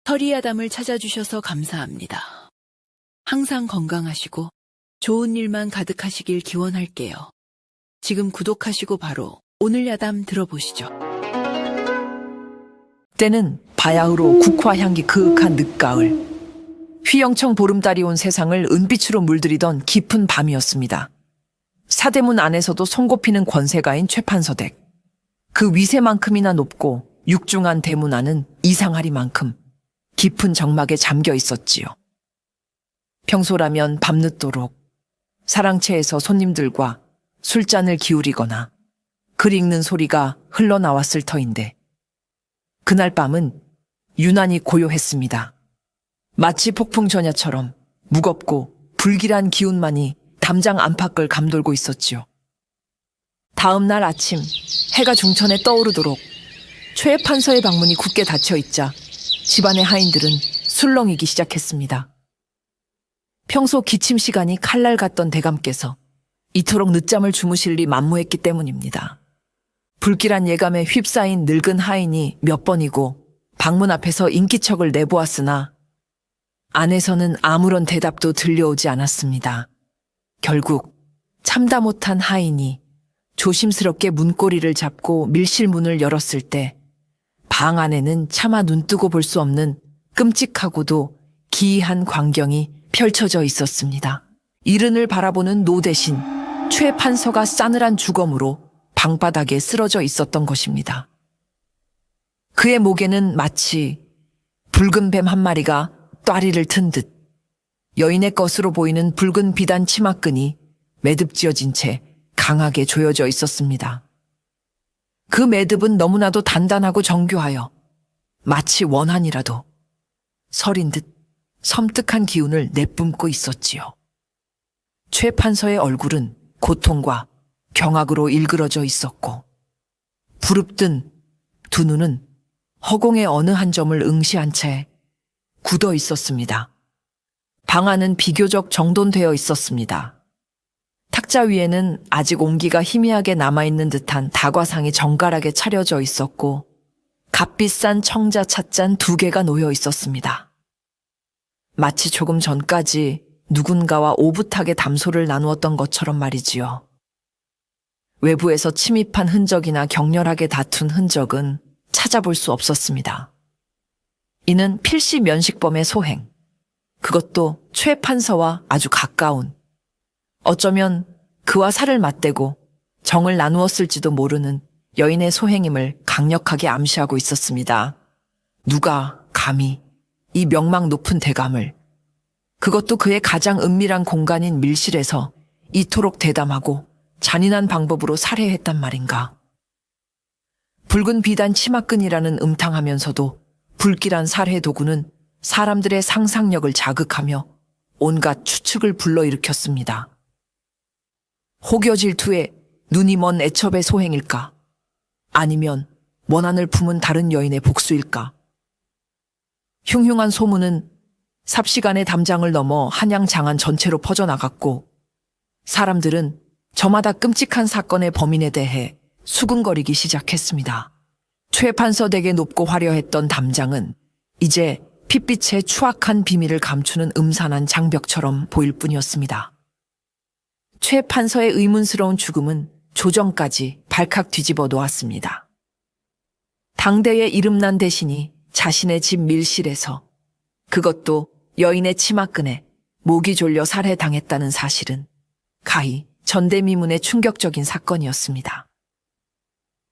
터리아담을 찾아주셔서 감사합니다. 항상 건강하시고 좋은 일만 가득하시길 기원할게요. 지금 구독하시고 바로 오늘 야담 들어보시죠. 때는 바야흐로 국화 향기 그윽한 늦가을. 휘영청 보름달이 온 세상을 은빛으로 물들이던 깊은 밤이었습니다. 사대문 안에서도 손꼽히는 권세가인 최판서댁. 그 위세만큼이나 높고 육중한 대문 안은 이상하리만큼 깊은 정막에 잠겨 있었지요. 평소라면 밤늦도록 사랑채에서 손님들과 술잔을 기울이거나 글 읽는 소리가 흘러나왔을 터인데 그날 밤은 유난히 고요했습니다. 마치 폭풍전야처럼 무겁고 불길한 기운만이 담장 안팎을 감돌고 있었지요. 다음 날 아침 해가 중천에 떠오르도록 최 판서의 방문이 굳게 닫혀있자 집안의 하인들은 술렁이기 시작했습니다. 평소 기침 시간이 칼날 같던 대감께서 이토록 늦잠을 주무실 리 만무했기 때문입니다. 불길한 예감에 휩싸인 늙은 하인이 몇 번이고 방문 앞에서 인기척을 내보았으나 안에서는 아무런 대답도 들려오지 않았습니다. 결국 참다 못한 하인이 조심스럽게 문고리를 잡고 밀실 문을 열었을 때 방 안에는 차마 눈뜨고 볼 수 없는 끔찍하고도 기이한 광경이 펼쳐져 있었습니다. 이른을 바라보는 노 대신 최 판서가 싸늘한 주검으로 방바닥에 쓰러져 있었던 것입니다. 그의 목에는 마치 붉은 뱀 한 마리가 또아리를 튼 듯 여인의 것으로 보이는 붉은 비단 치마끈이 매듭지어진 채 강하게 조여져 있었습니다. 그 매듭은 너무나도 단단하고 정교하여 마치 원한이라도 설인 듯 섬뜩한 기운을 내뿜고 있었지요. 최 판서의 얼굴은 고통과 경악으로 일그러져 있었고 부릅뜬 두 눈은 허공의 어느 한 점을 응시한 채 굳어 있었습니다. 방 안은 비교적 정돈되어 있었습니다. 탁자 위에는 아직 온기가 희미하게 남아있는 듯한 다과상이 정갈하게 차려져 있었고 값비싼 청자 찻잔 2개가 놓여 있었습니다. 마치 조금 전까지 누군가와 오붓하게 담소를 나누었던 것처럼 말이지요. 외부에서 침입한 흔적이나 격렬하게 다툰 흔적은 찾아볼 수 없었습니다. 이는 필시 면식범의 소행, 그것도 최 판서와 아주 가까운, 어쩌면 그와 살을 맞대고 정을 나누었을지도 모르는 여인의 소행임을 강력하게 암시하고 있었습니다. 누가 감히 이 명망 높은 대감을, 그것도 그의 가장 은밀한 공간인 밀실에서 이토록 대담하고 잔인한 방법으로 살해했단 말인가. 붉은 비단 치마끈이라는 음탕하면서도 불길한 살해 도구는 사람들의 상상력을 자극하며 온갖 추측을 불러일으켰습니다. 혹여 질투에 눈이 먼 애첩의 소행일까? 아니면 원한을 품은 다른 여인의 복수일까? 흉흉한 소문은 삽시간에 담장을 넘어 한양 장안 전체로 퍼져나갔고 사람들은 저마다 끔찍한 사건의 범인에 대해 수군거리기 시작했습니다. 최 판서 댁에 높고 화려했던 담장은 이제 핏빛의 추악한 비밀을 감추는 음산한 장벽처럼 보일 뿐이었습니다. 최 판서의 의문스러운 죽음은 조정까지 발칵 뒤집어 놓았습니다. 당대의 이름난 대신이 자신의 집 밀실에서, 그것도 여인의 치마끈에 목이 졸려 살해당했다는 사실은 가히 전대미문의 충격적인 사건이었습니다.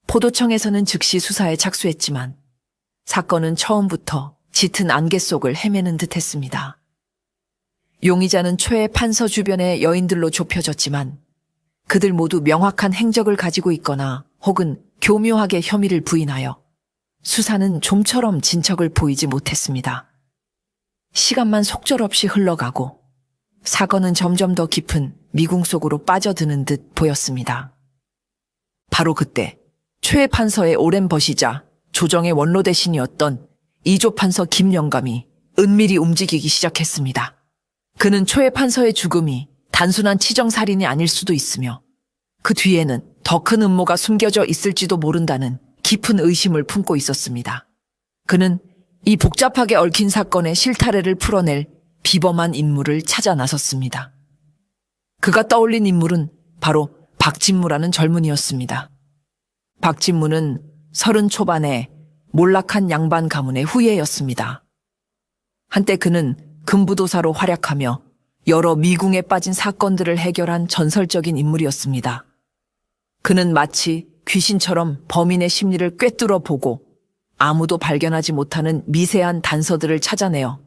포도청에서는 즉시 수사에 착수했지만 사건은 처음부터 짙은 안개 속을 헤매는 듯했습니다. 용의자는 최 판서 주변의 여인들로 좁혀졌지만 그들 모두 명확한 행적을 가지고 있거나 혹은 교묘하게 혐의를 부인하여 수사는 좀처럼 진척을 보이지 못했습니다. 시간만 속절없이 흘러가고 사건은 점점 더 깊은 미궁 속으로 빠져드는 듯 보였습니다. 바로 그때 최 판서의 오랜 벗이자 조정의 원로 대신이었던 이조 판서 김영감이 은밀히 움직이기 시작했습니다. 그는 최 판서의 죽음이 단순한 치정살인이 아닐 수도 있으며 그 뒤에는 더 큰 음모가 숨겨져 있을지도 모른다는 깊은 의심을 품고 있었습니다. 그는 이 복잡하게 얽힌 사건의 실타래를 풀어낼 비범한 인물을 찾아 나섰습니다. 그가 떠올린 인물은 바로 박진무라는 젊은이였습니다. 박진무는 30 초반의 몰락한 양반 가문의 후예였습니다. 한때 그는 금부도사로 활약하며 여러 미궁에 빠진 사건들을 해결한 전설적인 인물이었습니다. 그는 마치 귀신처럼 범인의 심리를 꿰뚫어 보고 아무도 발견하지 못하는 미세한 단서들을 찾아내어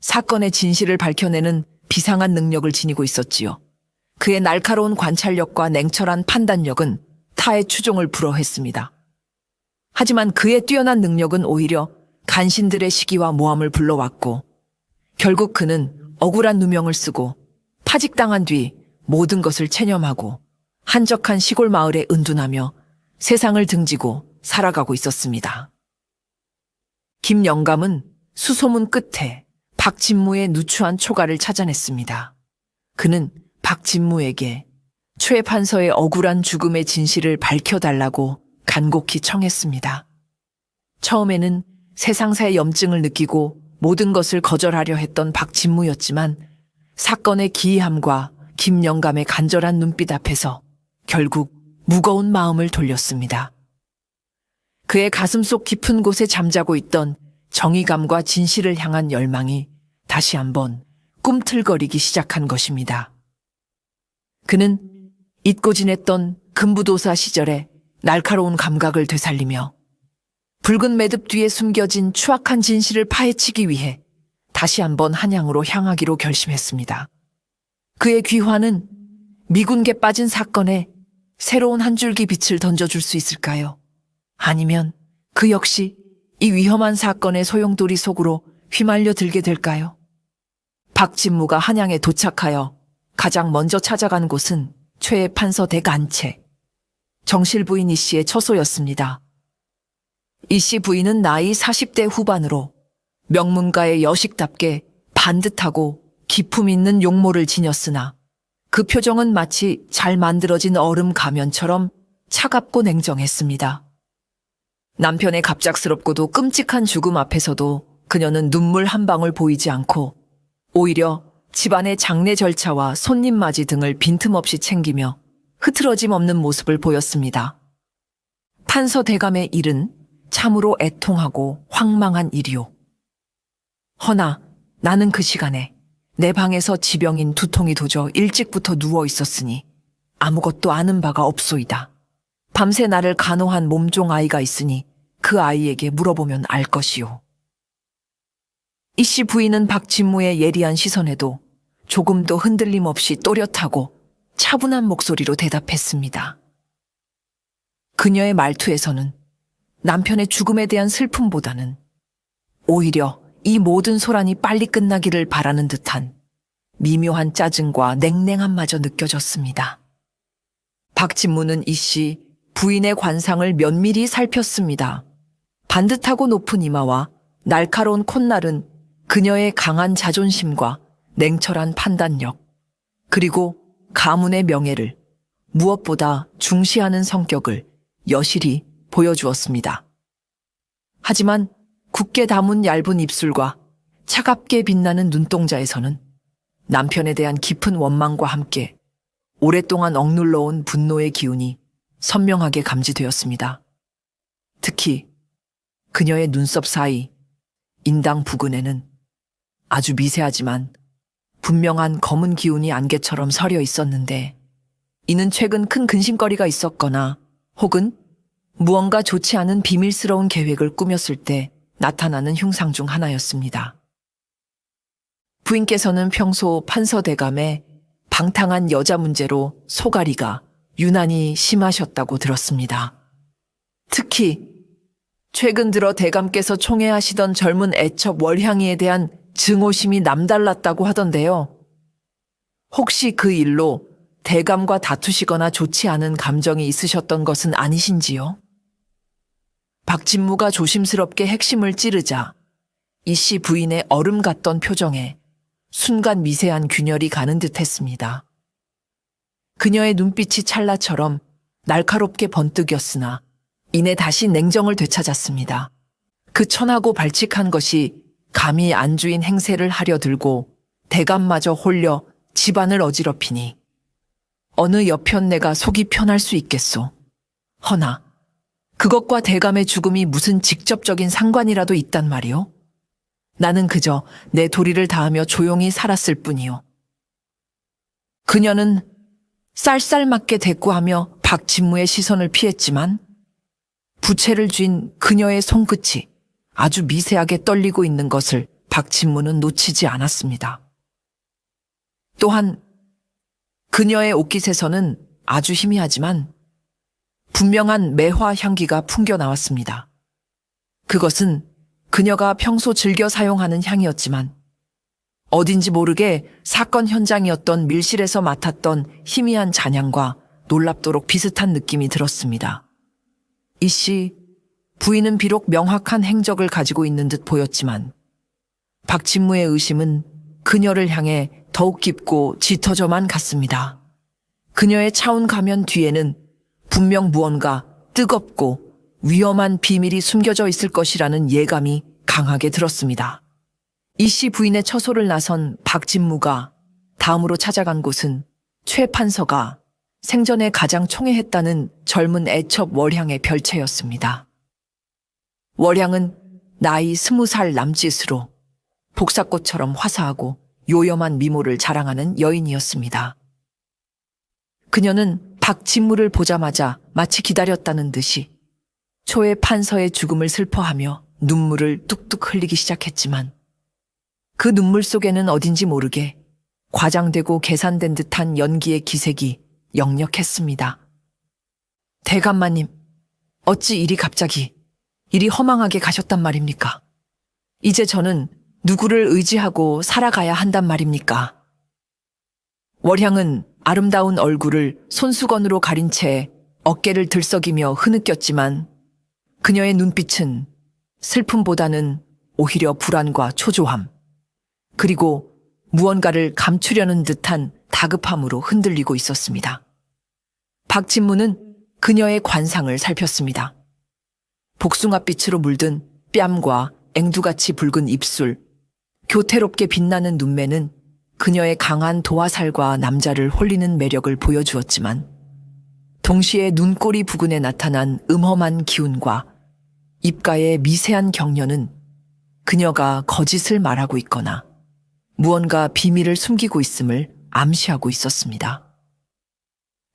사건의 진실을 밝혀내는 비상한 능력을 지니고 있었지요. 그의 날카로운 관찰력과 냉철한 판단력은 타의 추종을 불허했습니다. 하지만 그의 뛰어난 능력은 오히려 간신들의 시기와 모함을 불러왔고 결국 그는 억울한 누명을 쓰고 파직당한 뒤 모든 것을 체념하고 한적한 시골 마을에 은둔하며 세상을 등지고 살아가고 있었습니다. 김영감은 수소문 끝에 박진무의 누추한 초가를 찾아냈습니다. 그는 박진무에게 최 판서의 억울한 죽음의 진실을 밝혀달라고 간곡히 청했습니다. 처음에는 세상사의 염증을 느끼고 모든 것을 거절하려 했던 박진무였지만 사건의 기이함과 김영감의 간절한 눈빛 앞에서 결국 무거운 마음을 돌렸습니다. 그의 가슴속 깊은 곳에 잠자고 있던 정의감과 진실을 향한 열망이 다시 한번 꿈틀거리기 시작한 것입니다. 그는 잊고 지냈던 금부도사 시절의 날카로운 감각을 되살리며 붉은 매듭 뒤에 숨겨진 추악한 진실을 파헤치기 위해 다시 한번 한양으로 향하기로 결심했습니다. 그의 귀환은 미군계 빠진 사건에 새로운 한 줄기 빛을 던져줄 수 있을까요? 아니면 그 역시 이 위험한 사건의 소용돌이 속으로 휘말려 들게 될까요? 박진무가 한양에 도착하여 가장 먼저 찾아간 곳은 최 판서 대간채, 정실 부인 이 씨의 처소였습니다. 이 씨 부인은 나이 40대 후반으로 명문가의 여식답게 반듯하고 기품 있는 용모를 지녔으나 그 표정은 마치 잘 만들어진 얼음 가면처럼 차갑고 냉정했습니다. 남편의 갑작스럽고도 끔찍한 죽음 앞에서도 그녀는 눈물 한 방울 보이지 않고 오히려 집안의 장례 절차와 손님 맞이 등을 빈틈없이 챙기며 흐트러짐 없는 모습을 보였습니다. 판서 대감의 일은 참으로 애통하고 황망한 일이오. 허나 나는 그 시간에 내 방에서 지병인 두통이 도져 일찍부터 누워 있었으니 아무것도 아는 바가 없소이다. 밤새 나를 간호한 몸종 아이가 있으니 그 아이에게 물어보면 알 것이오. 이 씨 부인은 박진무의 예리한 시선에도 조금도 흔들림 없이 또렷하고 차분한 목소리로 대답했습니다. 그녀의 말투에서는 남편의 죽음에 대한 슬픔보다는 오히려 이 모든 소란이 빨리 끝나기를 바라는 듯한 미묘한 짜증과 냉랭함마저 느껴졌습니다. 박진무는 이 씨 부인의 관상을 면밀히 살폈습니다. 반듯하고 높은 이마와 날카로운 콧날은 그녀의 강한 자존심과 냉철한 판단력, 그리고 가문의 명예를 무엇보다 중시하는 성격을 여실히 보여주었습니다. 하지만 굳게 담은 얇은 입술과 차갑게 빛나는 눈동자에서는 남편에 대한 깊은 원망과 함께 오랫동안 억눌러온 분노의 기운이 선명하게 감지되었습니다. 특히 그녀의 눈썹 사이 인당 부근에는 아주 미세하지만 분명한 검은 기운이 안개처럼 서려 있었는데 이는 최근 큰 근심거리가 있었거나 혹은 무언가 좋지 않은 비밀스러운 계획을 꾸몄을 때 나타나는 흉상 중 하나였습니다. 부인께서는 평소 판서대감의 방탕한 여자 문제로 소가리가 유난히 심하셨다고 들었습니다. 특히 최근 들어 대감께서 총애하시던 젊은 애첩 월향이에 대한 증오심이 남달랐다고 하던데요. 혹시 그 일로 대감과 다투시거나 좋지 않은 감정이 있으셨던 것은 아니신지요? 박진무가 조심스럽게 핵심을 찌르자 이 씨 부인의 얼음 같던 표정에 순간 미세한 균열이 가는 듯 했습니다. 그녀의 눈빛이 찰나처럼 날카롭게 번뜩였으나 이내 다시 냉정을 되찾았습니다. 그 천하고 발칙한 것이 감히 안주인 행세를 하려 들고 대감마저 홀려 집안을 어지럽히니 어느 여편 내가 속이 편할 수 있겠소. 허나 그것과 대감의 죽음이 무슨 직접적인 상관이라도 있단 말이오? 나는 그저 내 도리를 다하며 조용히 살았을 뿐이오. 그녀는 쌀쌀맞게 대꾸하며 박진무의 시선을 피했지만 부채를 쥔 그녀의 손끝이 아주 미세하게 떨리고 있는 것을 박진무는 놓치지 않았습니다. 또한 그녀의 옷깃에서는 아주 희미하지만 분명한 매화 향기가 풍겨 나왔습니다. 그것은 그녀가 평소 즐겨 사용하는 향이었지만 어딘지 모르게 사건 현장이었던 밀실에서 맡았던 희미한 잔향과 놀랍도록 비슷한 느낌이 들었습니다. 이씨, 부인은 비록 명확한 행적을 가지고 있는 듯 보였지만 박진무의 의심은 그녀를 향해 더욱 깊고 짙어져만 갔습니다. 그녀의 차운 가면 뒤에는 분명 무언가 뜨겁고 위험한 비밀이 숨겨져 있을 것이라는 예감이 강하게 들었습니다. 이씨 부인의 처소를 나선 박진무가 다음으로 찾아간 곳은 최 판서가 생전에 가장 총애했다는 젊은 애첩 월향의 별채였습니다. 월향은 나이 20살 남짓으로 복사꽃처럼 화사하고 요염한 미모를 자랑하는 여인이었습니다. 그녀는 박진무를 보자마자 마치 기다렸다는 듯이 초의 판서의 죽음을 슬퍼하며 눈물을 뚝뚝 흘리기 시작했지만 그 눈물 속에는 어딘지 모르게 과장되고 계산된 듯한 연기의 기색이 역력했습니다. 대감마님, 어찌 이리 갑자기 이리 허망하게 가셨단 말입니까? 이제 저는 누구를 의지하고 살아가야 한단 말입니까? 월향은 아름다운 얼굴을 손수건으로 가린 채 어깨를 들썩이며 흐느꼈지만 그녀의 눈빛은 슬픔보다는 오히려 불안과 초조함, 그리고 무언가를 감추려는 듯한 다급함으로 흔들리고 있었습니다. 박진무는 그녀의 관상을 살폈습니다. 복숭아빛으로 물든 뺨과 앵두같이 붉은 입술, 교태롭게 빛나는 눈매는 그녀의 강한 도화살과 남자를 홀리는 매력을 보여주었지만 동시에 눈꼬리 부근에 나타난 음험한 기운과 입가의 미세한 경련은 그녀가 거짓을 말하고 있거나 무언가 비밀을 숨기고 있음을 암시하고 있었습니다.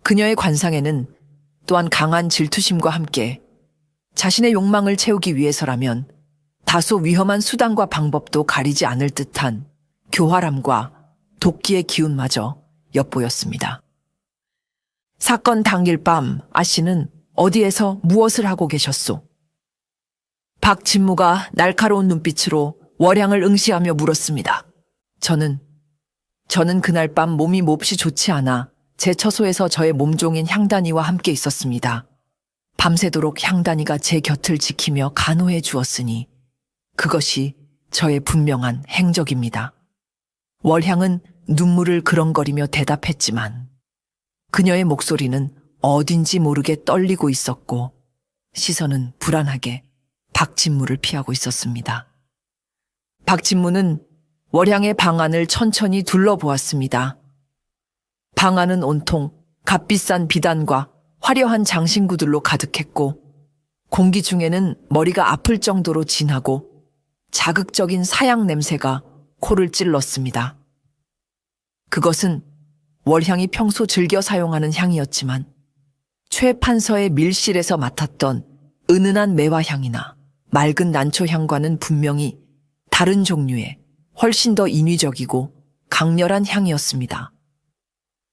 그녀의 관상에는 또한 강한 질투심과 함께 자신의 욕망을 채우기 위해서라면 다소 위험한 수단과 방법도 가리지 않을 듯한 교활함과 도끼의 기운마저 엿보였습니다. 사건 당일 밤 아씨는 어디에서 무엇을 하고 계셨소? 박진무가 날카로운 눈빛으로 월향을 응시하며 물었습니다. 저는 그날 밤 몸이 몹시 좋지 않아 제 처소에서 저의 몸종인 향단이와 함께 있었습니다. 밤새도록 향단이가 제 곁을 지키며 간호해 주었으니 그것이 저의 분명한 행적입니다. 월향은 눈물을 그렁거리며 대답했지만 그녀의 목소리는 어딘지 모르게 떨리고 있었고 시선은 불안하게 박진무를 피하고 있었습니다. 박진무는 월향의 방안을 천천히 둘러보았습니다. 방안은 온통 값비싼 비단과 화려한 장신구들로 가득했고 공기 중에는 머리가 아플 정도로 진하고 자극적인 사양 냄새가 코를 찔렀습니다. 그것은 월향이 평소 즐겨 사용하는 향이었지만 최 판서의 밀실에서 맡았던 은은한 매화향이나 맑은 난초향과는 분명히 다른 종류의 훨씬 더 인위적이고 강렬한 향이었습니다.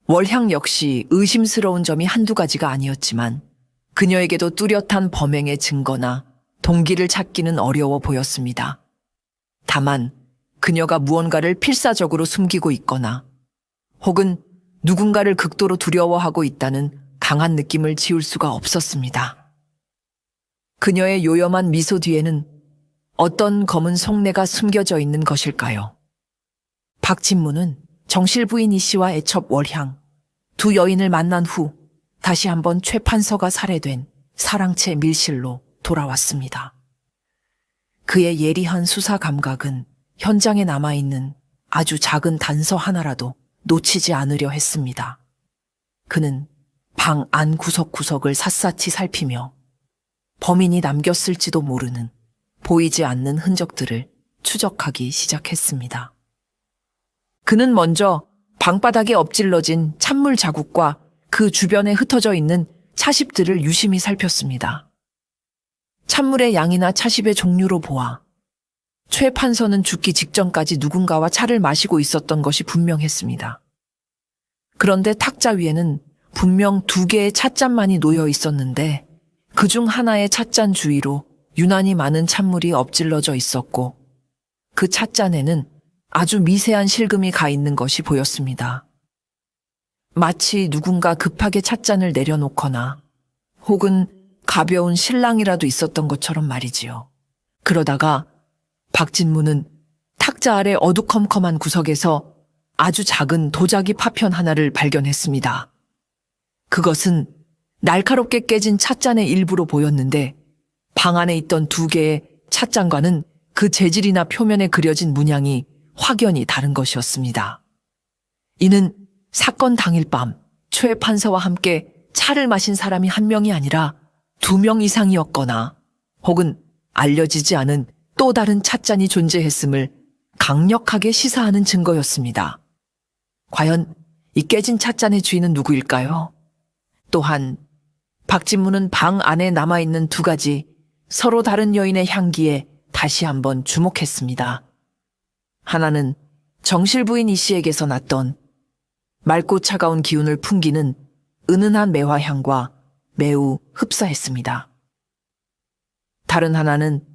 월향 역시 의심스러운 점이 한두 가지가 아니었지만 그녀에게도 뚜렷한 범행의 증거나 동기를 찾기는 어려워 보였습니다. 다만 그녀가 무언가를 필사적으로 숨기고 있거나 혹은 누군가를 극도로 두려워하고 있다는 강한 느낌을 지울 수가 없었습니다. 그녀의 요염한 미소 뒤에는 어떤 검은 속내가 숨겨져 있는 것일까요? 박진무는 정실 부인 이씨와 애첩 월향, 두 여인을 만난 후 다시 한번 최 판서가 살해된 사랑채 밀실로 돌아왔습니다. 그의 예리한 수사 감각은 현장에 남아있는 아주 작은 단서 하나라도 놓치지 않으려 했습니다. 그는 방 안 구석구석을 샅샅이 살피며 범인이 남겼을지도 모르는 보이지 않는 흔적들을 추적하기 시작했습니다. 그는 먼저 방바닥에 엎질러진 찬물 자국과 그 주변에 흩어져 있는 차십들을 유심히 살폈습니다. 찬물의 양이나 차십의 종류로 보아 최 판서는 죽기 직전까지 누군가와 차를 마시고 있었던 것이 분명했습니다. 그런데 탁자 위에는 분명 2개의 찻잔만이 놓여 있었는데 그중 하나의 찻잔 주위로 유난히 많은 찬물이 엎질러져 있었고 그 찻잔에는 아주 미세한 실금이 가 있는 것이 보였습니다. 마치 누군가 급하게 찻잔을 내려놓거나 혹은 가벼운 실랑이라도 있었던 것처럼 말이지요. 그러다가 박진무는 탁자 아래 어두컴컴한 구석에서 아주 작은 도자기 파편 하나를 발견했습니다. 그것은 날카롭게 깨진 찻잔의 일부로 보였는데 방 안에 있던 2개의 찻잔과는 그 재질이나 표면에 그려진 문양이 확연히 다른 것이었습니다. 이는 사건 당일 밤 최 판사와 함께 차를 마신 사람이 1명이 아니라 2명 이상이었거나 혹은 알려지지 않은 또 다른 찻잔이 존재했음을 강력하게 시사하는 증거였습니다. 과연 이 깨진 찻잔의 주인은 누구일까요? 또한 박진무는 방 안에 남아있는 2가지 서로 다른 여인의 향기에 다시 한번 주목했습니다. 하나는 정실부인 이 씨에게서 났던 맑고 차가운 기운을 풍기는 은은한 매화향과 매우 흡사했습니다. 다른 하나는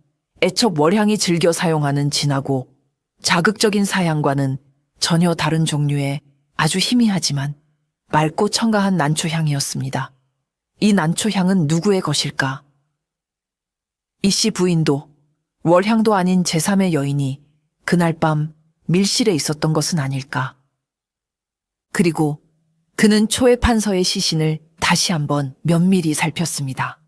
애첩 월향이 즐겨 사용하는 진하고 자극적인 사향과는 전혀 다른 종류의 아주 희미하지만 맑고 청가한 난초향이었습니다. 이 난초향은 누구의 것일까? 이 씨 부인도 월향도 아닌 제3의 여인이 그날 밤 밀실에 있었던 것은 아닐까? 그리고 그는 초의 판서의 시신을 다시 한번 면밀히 살폈습니다.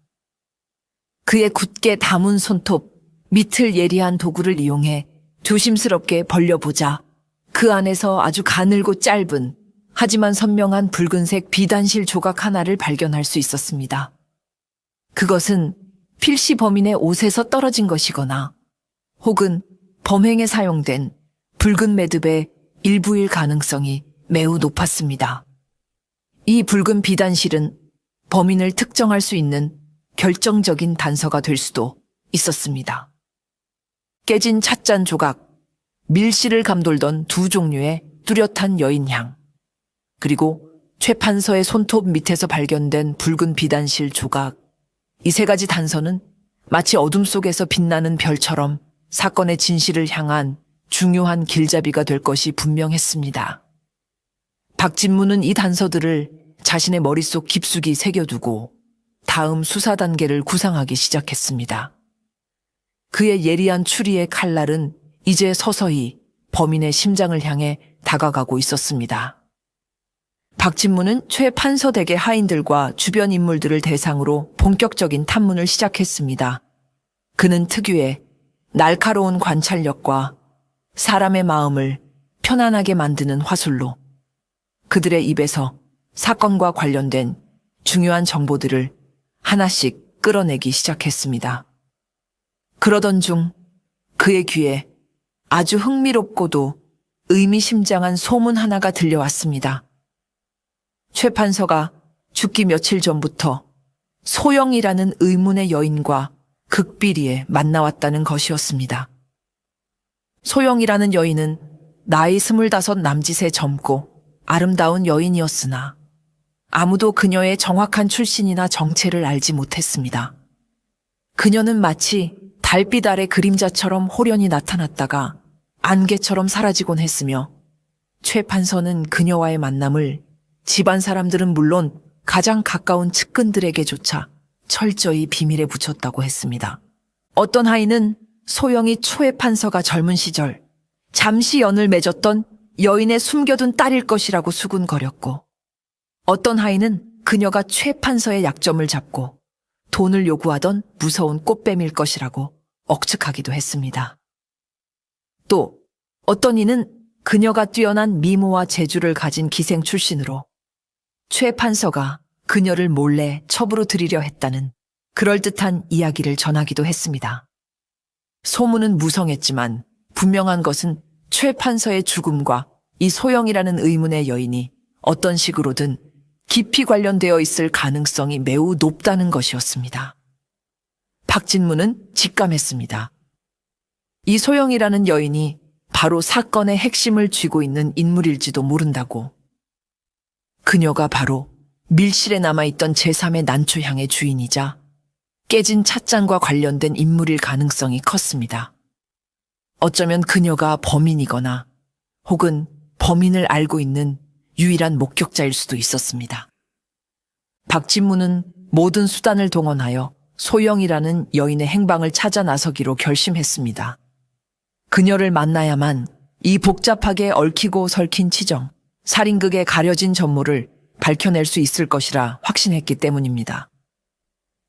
그의 굳게 담은 손톱 밑을 예리한 도구를 이용해 조심스럽게 벌려보자 그 안에서 아주 가늘고 짧은 하지만 선명한 붉은색 비단실 조각 하나를 발견할 수 있었습니다. 그것은 필시 범인의 옷에서 떨어진 것이거나 혹은 범행에 사용된 붉은 매듭의 일부일 가능성이 매우 높았습니다. 이 붉은 비단실은 범인을 특정할 수 있는 결정적인 단서가 될 수도 있었습니다. 깨진 찻잔 조각, 밀실을 감돌던 2 종류의 뚜렷한 여인향, 그리고 최 판서의 손톱 밑에서 발견된 붉은 비단실 조각, 이 3가지 단서는 마치 어둠 속에서 빛나는 별처럼 사건의 진실을 향한 중요한 길잡이가 될 것이 분명했습니다. 박진무는 이 단서들을 자신의 머릿속 깊숙이 새겨두고 다음 수사 단계를 구상하기 시작했습니다. 그의 예리한 추리의 칼날은 이제 서서히 범인의 심장을 향해 다가가고 있었습니다. 박진무는 최 판서 댁의 하인들과 주변 인물들을 대상으로 본격적인 탐문을 시작했습니다. 그는 특유의 날카로운 관찰력과 사람의 마음을 편안하게 만드는 화술로 그들의 입에서 사건과 관련된 중요한 정보들을 하나씩 끌어내기 시작했습니다. 그러던 중 그의 귀에 아주 흥미롭고도 의미심장한 소문 하나가 들려왔습니다. 최 판서가 죽기 며칠 전부터 소영이라는 의문의 여인과 극비리에 만나왔다는 것이었습니다. 소영이라는 여인은 나이 25 남짓의 젊고 아름다운 여인이었으나 아무도 그녀의 정확한 출신이나 정체를 알지 못했습니다. 그녀는 마치 달빛 아래 그림자처럼 호련히 나타났다가 안개처럼 사라지곤 했으며 최 판서는 그녀와의 만남을 집안 사람들은 물론 가장 가까운 측근들에게조차 철저히 비밀에 붙였다고 했습니다. 어떤 하인은 소영이 초의 판서가 젊은 시절 잠시 연을 맺었던 여인의 숨겨둔 딸일 것이라고 수군거렸고, 어떤 하인은 그녀가 최 판서의 약점을 잡고 돈을 요구하던 무서운 꽃뱀일 것이라고 억측하기도 했습니다. 또 어떤 이는 그녀가 뛰어난 미모와 재주를 가진 기생 출신으로 최 판서가 그녀를 몰래 첩으로 들이려 했다는 그럴듯한 이야기를 전하기도 했습니다. 소문은 무성했지만 분명한 것은 최 판서의 죽음과 이 소영이라는 의문의 여인이 어떤 식으로든 깊이 관련되어 있을 가능성이 매우 높다는 것이었습니다. 박진무는 직감했습니다. 이 소영이라는 여인이 바로 사건의 핵심을 쥐고 있는 인물일지도 모른다고. 그녀가 바로 밀실에 남아있던 제3의 난초향의 주인이자 깨진 찻잔과 관련된 인물일 가능성이 컸습니다. 어쩌면 그녀가 범인이거나 혹은 범인을 알고 있는 유일한 목격자일 수도 있었습니다. 박진무는 모든 수단을 동원하여 소영이라는 여인의 행방을 찾아 나서기로 결심했습니다. 그녀를 만나야만 이 복잡하게 얽히고 설킨 치정, 살인극의 가려진 전모를 밝혀낼 수 있을 것이라 확신했기 때문입니다.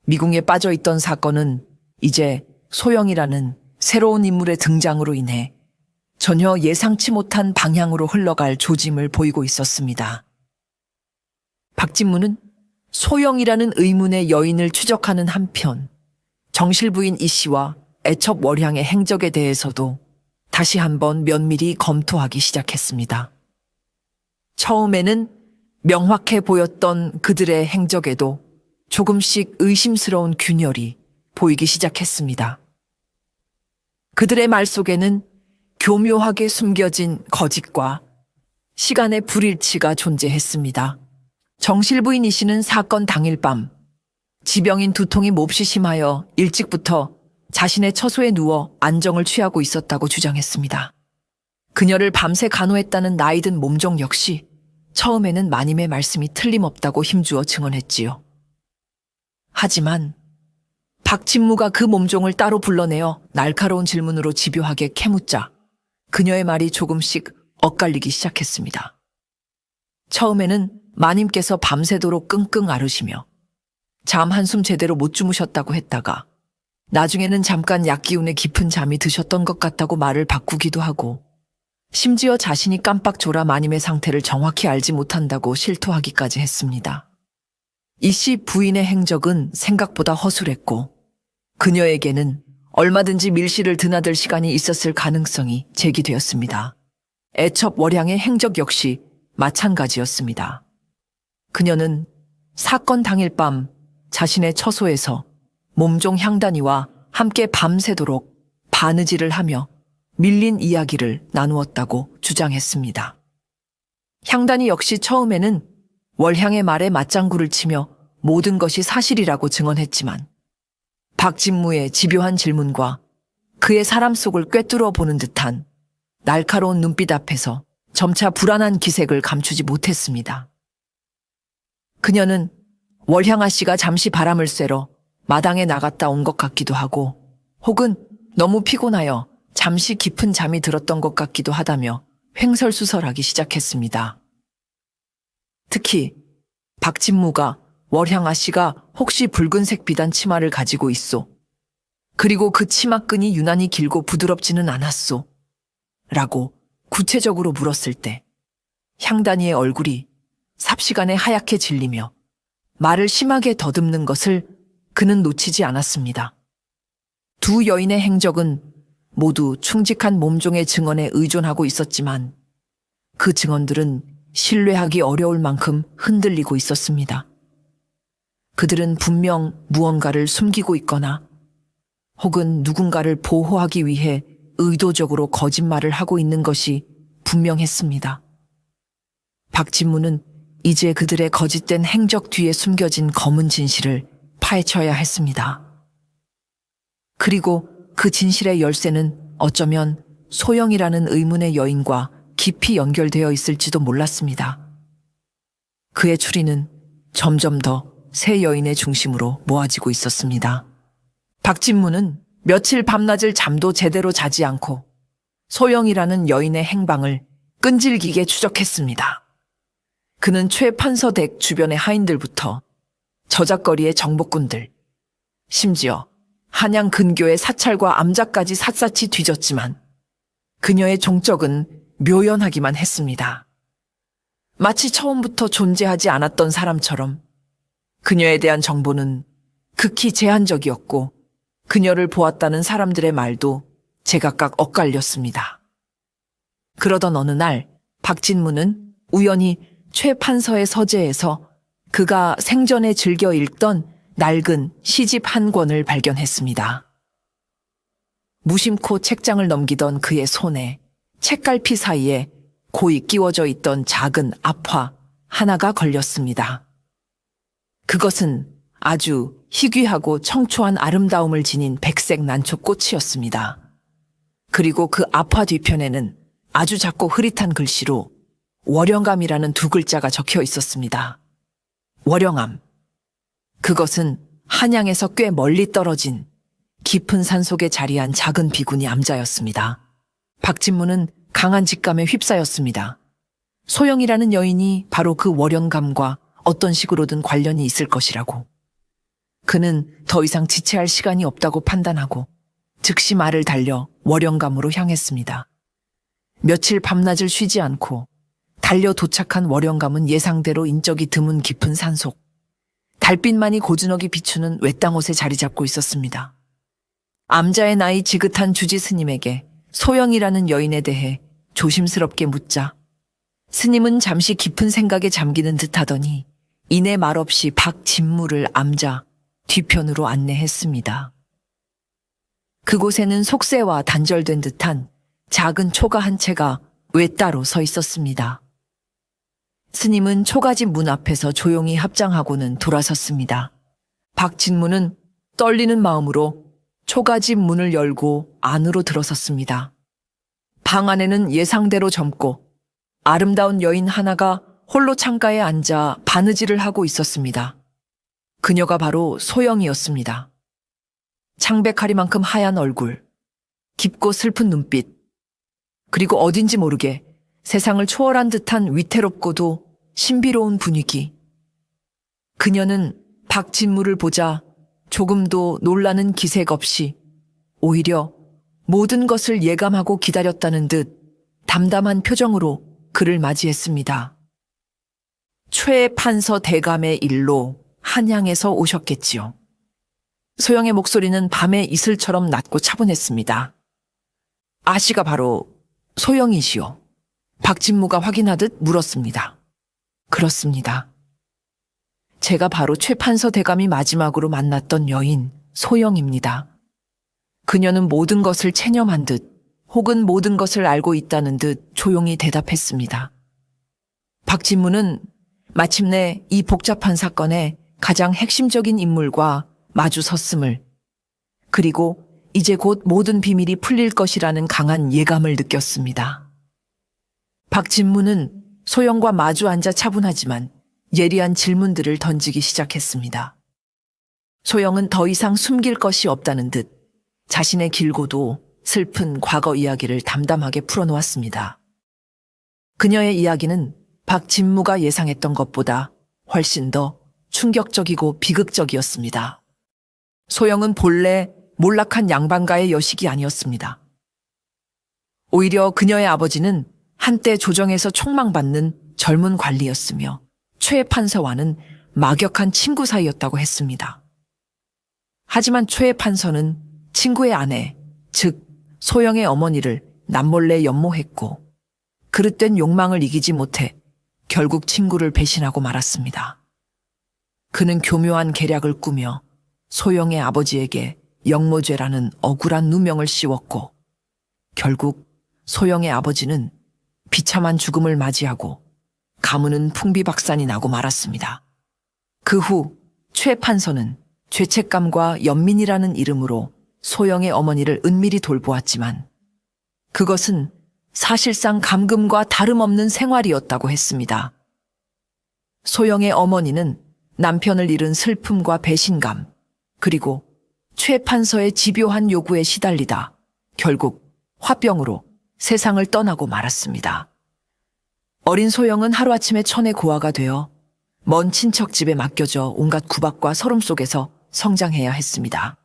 미궁에 빠져있던 사건은 이제 소영이라는 새로운 인물의 등장으로 인해 전혀 예상치 못한 방향으로 흘러갈 조짐을 보이고 있었습니다. 박진무는 소영이라는 의문의 여인을 추적하는 한편 정실부인 이 씨와 애첩 월향의 행적에 대해서도 다시 한번 면밀히 검토하기 시작했습니다. 처음에는 명확해 보였던 그들의 행적에도 조금씩 의심스러운 균열이 보이기 시작했습니다. 그들의 말 속에는 교묘하게 숨겨진 거짓과 시간의 불일치가 존재했습니다. 정실부인 이 씨는 사건 당일 밤 지병인 두통이 몹시 심하여 일찍부터 자신의 처소에 누워 안정을 취하고 있었다고 주장했습니다. 그녀를 밤새 간호했다는 나이든 몸종 역시 처음에는 마님의 말씀이 틀림없다고 힘주어 증언했지요. 하지만 박진무가 그 몸종을 따로 불러내어 날카로운 질문으로 집요하게 캐묻자 그녀의 말이 조금씩 엇갈리기 시작했습니다. 처음에는 마님께서 밤새도록 끙끙 앓으시며 잠 한숨 제대로 못 주무셨다고 했다가 나중에는 잠깐 약기운에 깊은 잠이 드셨던 것 같다고 말을 바꾸기도 하고 심지어 자신이 깜빡 졸아 마님의 상태를 정확히 알지 못한다고 실토하기까지 했습니다. 이 씨 부인의 행적은 생각보다 허술했고 그녀에게는 얼마든지 밀실을 드나들 시간이 있었을 가능성이 제기되었습니다. 애첩 월향의 행적 역시 마찬가지였습니다. 그녀는 사건 당일 밤 자신의 처소에서 몸종 향단이와 함께 밤새도록 바느질을 하며 밀린 이야기를 나누었다고 주장했습니다. 향단이 역시 처음에는 월향의 말에 맞장구를 치며 모든 것이 사실이라고 증언했지만 박진무의 집요한 질문과 그의 사람 속을 꿰뚫어 보는 듯한 날카로운 눈빛 앞에서 점차 불안한 기색을 감추지 못했습니다. 그녀는 월향아 씨가 잠시 바람을 쐬러 마당에 나갔다 온 것 같기도 하고 혹은 너무 피곤하여 잠시 깊은 잠이 들었던 것 같기도 하다며 횡설수설하기 시작했습니다. 특히 박진무가 월향아 씨가 혹시 붉은색 비단 치마를 가지고 있소. 그리고 그 치마끈이 유난히 길고 부드럽지는 않았소. 라고 구체적으로 물었을 때 향단이의 얼굴이 삽시간에 하얗게 질리며 말을 심하게 더듬는 것을 그는 놓치지 않았습니다. 두 여인의 행적은 모두 충직한 몸종의 증언에 의존하고 있었지만 그 증언들은 신뢰하기 어려울 만큼 흔들리고 있었습니다. 그들은 분명 무언가를 숨기고 있거나 혹은 누군가를 보호하기 위해 의도적으로 거짓말을 하고 있는 것이 분명했습니다. 박진무는 이제 그들의 거짓된 행적 뒤에 숨겨진 검은 진실을 파헤쳐야 했습니다. 그리고 그 진실의 열쇠는 어쩌면 소영이라는 의문의 여인과 깊이 연결되어 있을지도 몰랐습니다. 그의 추리는 점점 더 세 여인의 중심으로 모아지고 있었습니다. 박진무는 며칠 밤낮을 잠도 제대로 자지 않고 소영이라는 여인의 행방을 끈질기게 추적했습니다. 그는 최 판서 댁 주변의 하인들부터 저작거리의 정복꾼들, 심지어 한양 근교의 사찰과 암자까지 샅샅이 뒤졌지만 그녀의 종적은 묘연하기만 했습니다. 마치 처음부터 존재하지 않았던 사람처럼 그녀에 대한 정보는 극히 제한적이었고 그녀를 보았다는 사람들의 말도 제각각 엇갈렸습니다. 그러던 어느 날 박진무는 우연히 최 판서의 서재에서 그가 생전에 즐겨 읽던 낡은 시집 한 권을 발견했습니다. 무심코 책장을 넘기던 그의 손에 책갈피 사이에 고이 끼워져 있던 작은 앞화 하나가 걸렸습니다. 그것은 아주 희귀하고 청초한 아름다움을 지닌 백색 난초꽃이었습니다. 그리고 그 앞화 뒤편에는 아주 작고 흐릿한 글씨로 월영암이라는 두 글자가 적혀 있었습니다. 월영암. 그것은 한양에서 꽤 멀리 떨어진 깊은 산속에 자리한 작은 비구니 암자였습니다. 박진무는 강한 직감에 휩싸였습니다. 소영이라는 여인이 바로 그 월영감과 어떤 식으로든 관련이 있을 것이라고. 그는 더 이상 지체할 시간이 없다고 판단하고 즉시 말을 달려 월영감으로 향했습니다. 며칠 밤낮을 쉬지 않고 달려 도착한 월영감은 예상대로 인적이 드문 깊은 산속, 달빛만이 고즈넉이 비추는 외딴 곳에 자리 잡고 있었습니다. 암자의 나이 지긋한 주지 스님에게 소영이라는 여인에 대해 조심스럽게 묻자 스님은 잠시 깊은 생각에 잠기는 듯하더니 이내 말없이 박진무를 암자 뒤편으로 안내했습니다. 그곳에는 속세와 단절된 듯한 작은 초가 한 채가 외따로 서 있었습니다. 스님은 초가집 문 앞에서 조용히 합장하고는 돌아섰습니다. 박진무는 떨리는 마음으로 초가집 문을 열고 안으로 들어섰습니다. 방 안에는 예상대로 젊고 아름다운 여인 하나가 홀로 창가에 앉아 바느질을 하고 있었습니다. 그녀가 바로 소영이었습니다. 창백하리만큼 하얀 얼굴, 깊고 슬픈 눈빛, 그리고 어딘지 모르게 세상을 초월한 듯한 위태롭고도 신비로운 분위기. 그녀는 박진무를 보자 조금도 놀라는 기색 없이 오히려 모든 것을 예감하고 기다렸다는 듯 담담한 표정으로 그를 맞이했습니다. 최 판서 대감의 일로 한양에서 오셨겠지요. 소영의 목소리는 밤의 이슬처럼 낮고 차분했습니다. 아씨가 바로 소영이시오. 박진무가 확인하듯 물었습니다. 그렇습니다. 제가 바로 최 판서 대감이 마지막으로 만났던 여인 소영입니다. 그녀는 모든 것을 체념한 듯 혹은 모든 것을 알고 있다는 듯 조용히 대답했습니다. 박진무는 마침내 이 복잡한 사건의 가장 핵심적인 인물과 마주 섰음을, 그리고 이제 곧 모든 비밀이 풀릴 것이라는 강한 예감을 느꼈습니다. 박진무는 소영과 마주 앉아 차분하지만 예리한 질문들을 던지기 시작했습니다. 소영은 더 이상 숨길 것이 없다는 듯 자신의 길고도 슬픈 과거 이야기를 담담하게 풀어놓았습니다. 그녀의 이야기는 박진무가 예상했던 것보다 훨씬 더 충격적이고 비극적이었습니다. 소영은 본래 몰락한 양반가의 여식이 아니었습니다. 오히려 그녀의 아버지는 한때 조정에서 총망받는 젊은 관리였으며 최 판서와는 막역한 친구 사이였다고 했습니다. 하지만 최 판서는 친구의 아내, 즉 소영의 어머니를 남몰래 연모했고 그릇된 욕망을 이기지 못해 결국 친구를 배신하고 말았습니다. 그는 교묘한 계략을 꾸며 소영의 아버지에게 영모죄라는 억울한 누명을 씌웠고 결국 소영의 아버지는 비참한 죽음을 맞이하고 가문은 풍비박산이 나고 말았습니다. 그 후 최 판서는 죄책감과 연민이라는 이름으로 소영의 어머니를 은밀히 돌보았지만 그것은 사실상 감금과 다름없는 생활이었다고 했습니다. 소영의 어머니는 남편을 잃은 슬픔과 배신감, 그리고 최 판서의 집요한 요구에 시달리다 결국 화병으로 세상을 떠나고 말았습니다. 어린 소영은 하루아침에 천의 고아가 되어 먼 친척 집에 맡겨져 온갖 구박과 서름 속에서 성장해야 했습니다.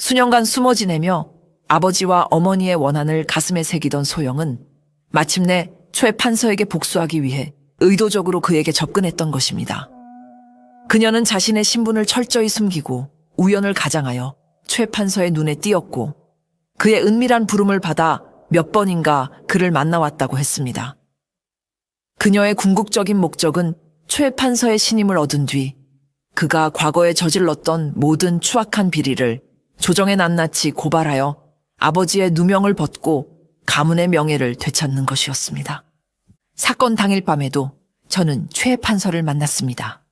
수년간 숨어 지내며 아버지와 어머니의 원한을 가슴에 새기던 소영은 마침내 최 판서에게 복수하기 위해 의도적으로 그에게 접근했던 것입니다. 그녀는 자신의 신분을 철저히 숨기고 우연을 가장하여 최 판서의 눈에 띄었고 그의 은밀한 부름을 받아 몇 번인가 그를 만나왔다고 했습니다. 그녀의 궁극적인 목적은 최 판서의 신임을 얻은 뒤 그가 과거에 저질렀던 모든 추악한 비리를 조정에 낱낱이 고발하여 아버지의 누명을 벗고 가문의 명예를 되찾는 것이었습니다. 사건 당일 밤에도 저는 최 판서를 만났습니다.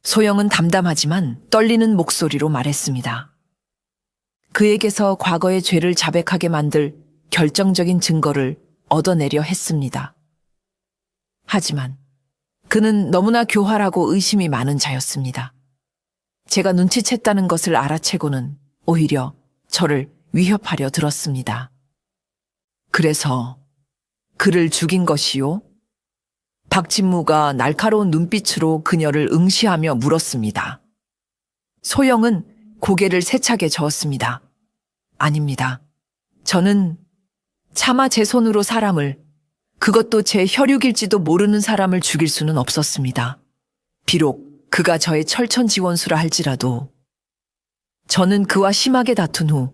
소영은 담담하지만 떨리는 목소리로 말했습니다. 그에게서 과거의 죄를 자백하게 만들 결정적인 증거를 얻어내려 했습니다. 하지만 그는 너무나 교활하고 의심이 많은 자였습니다. 제가 눈치챘다는 것을 알아채고는 오히려 저를 위협하려 들었습니다. 그래서 그를 죽인 것이요? 박진무가 날카로운 눈빛으로 그녀를 응시하며 물었습니다. 소영은 고개를 세차게 저었습니다. 아닙니다. 저는 차마 제 손으로 사람을, 그것도 제 혈육일지도 모르는 사람을 죽일 수는 없었습니다. 비록 그가 저의 철천지원수라 할지라도 저는 그와 심하게 다툰 후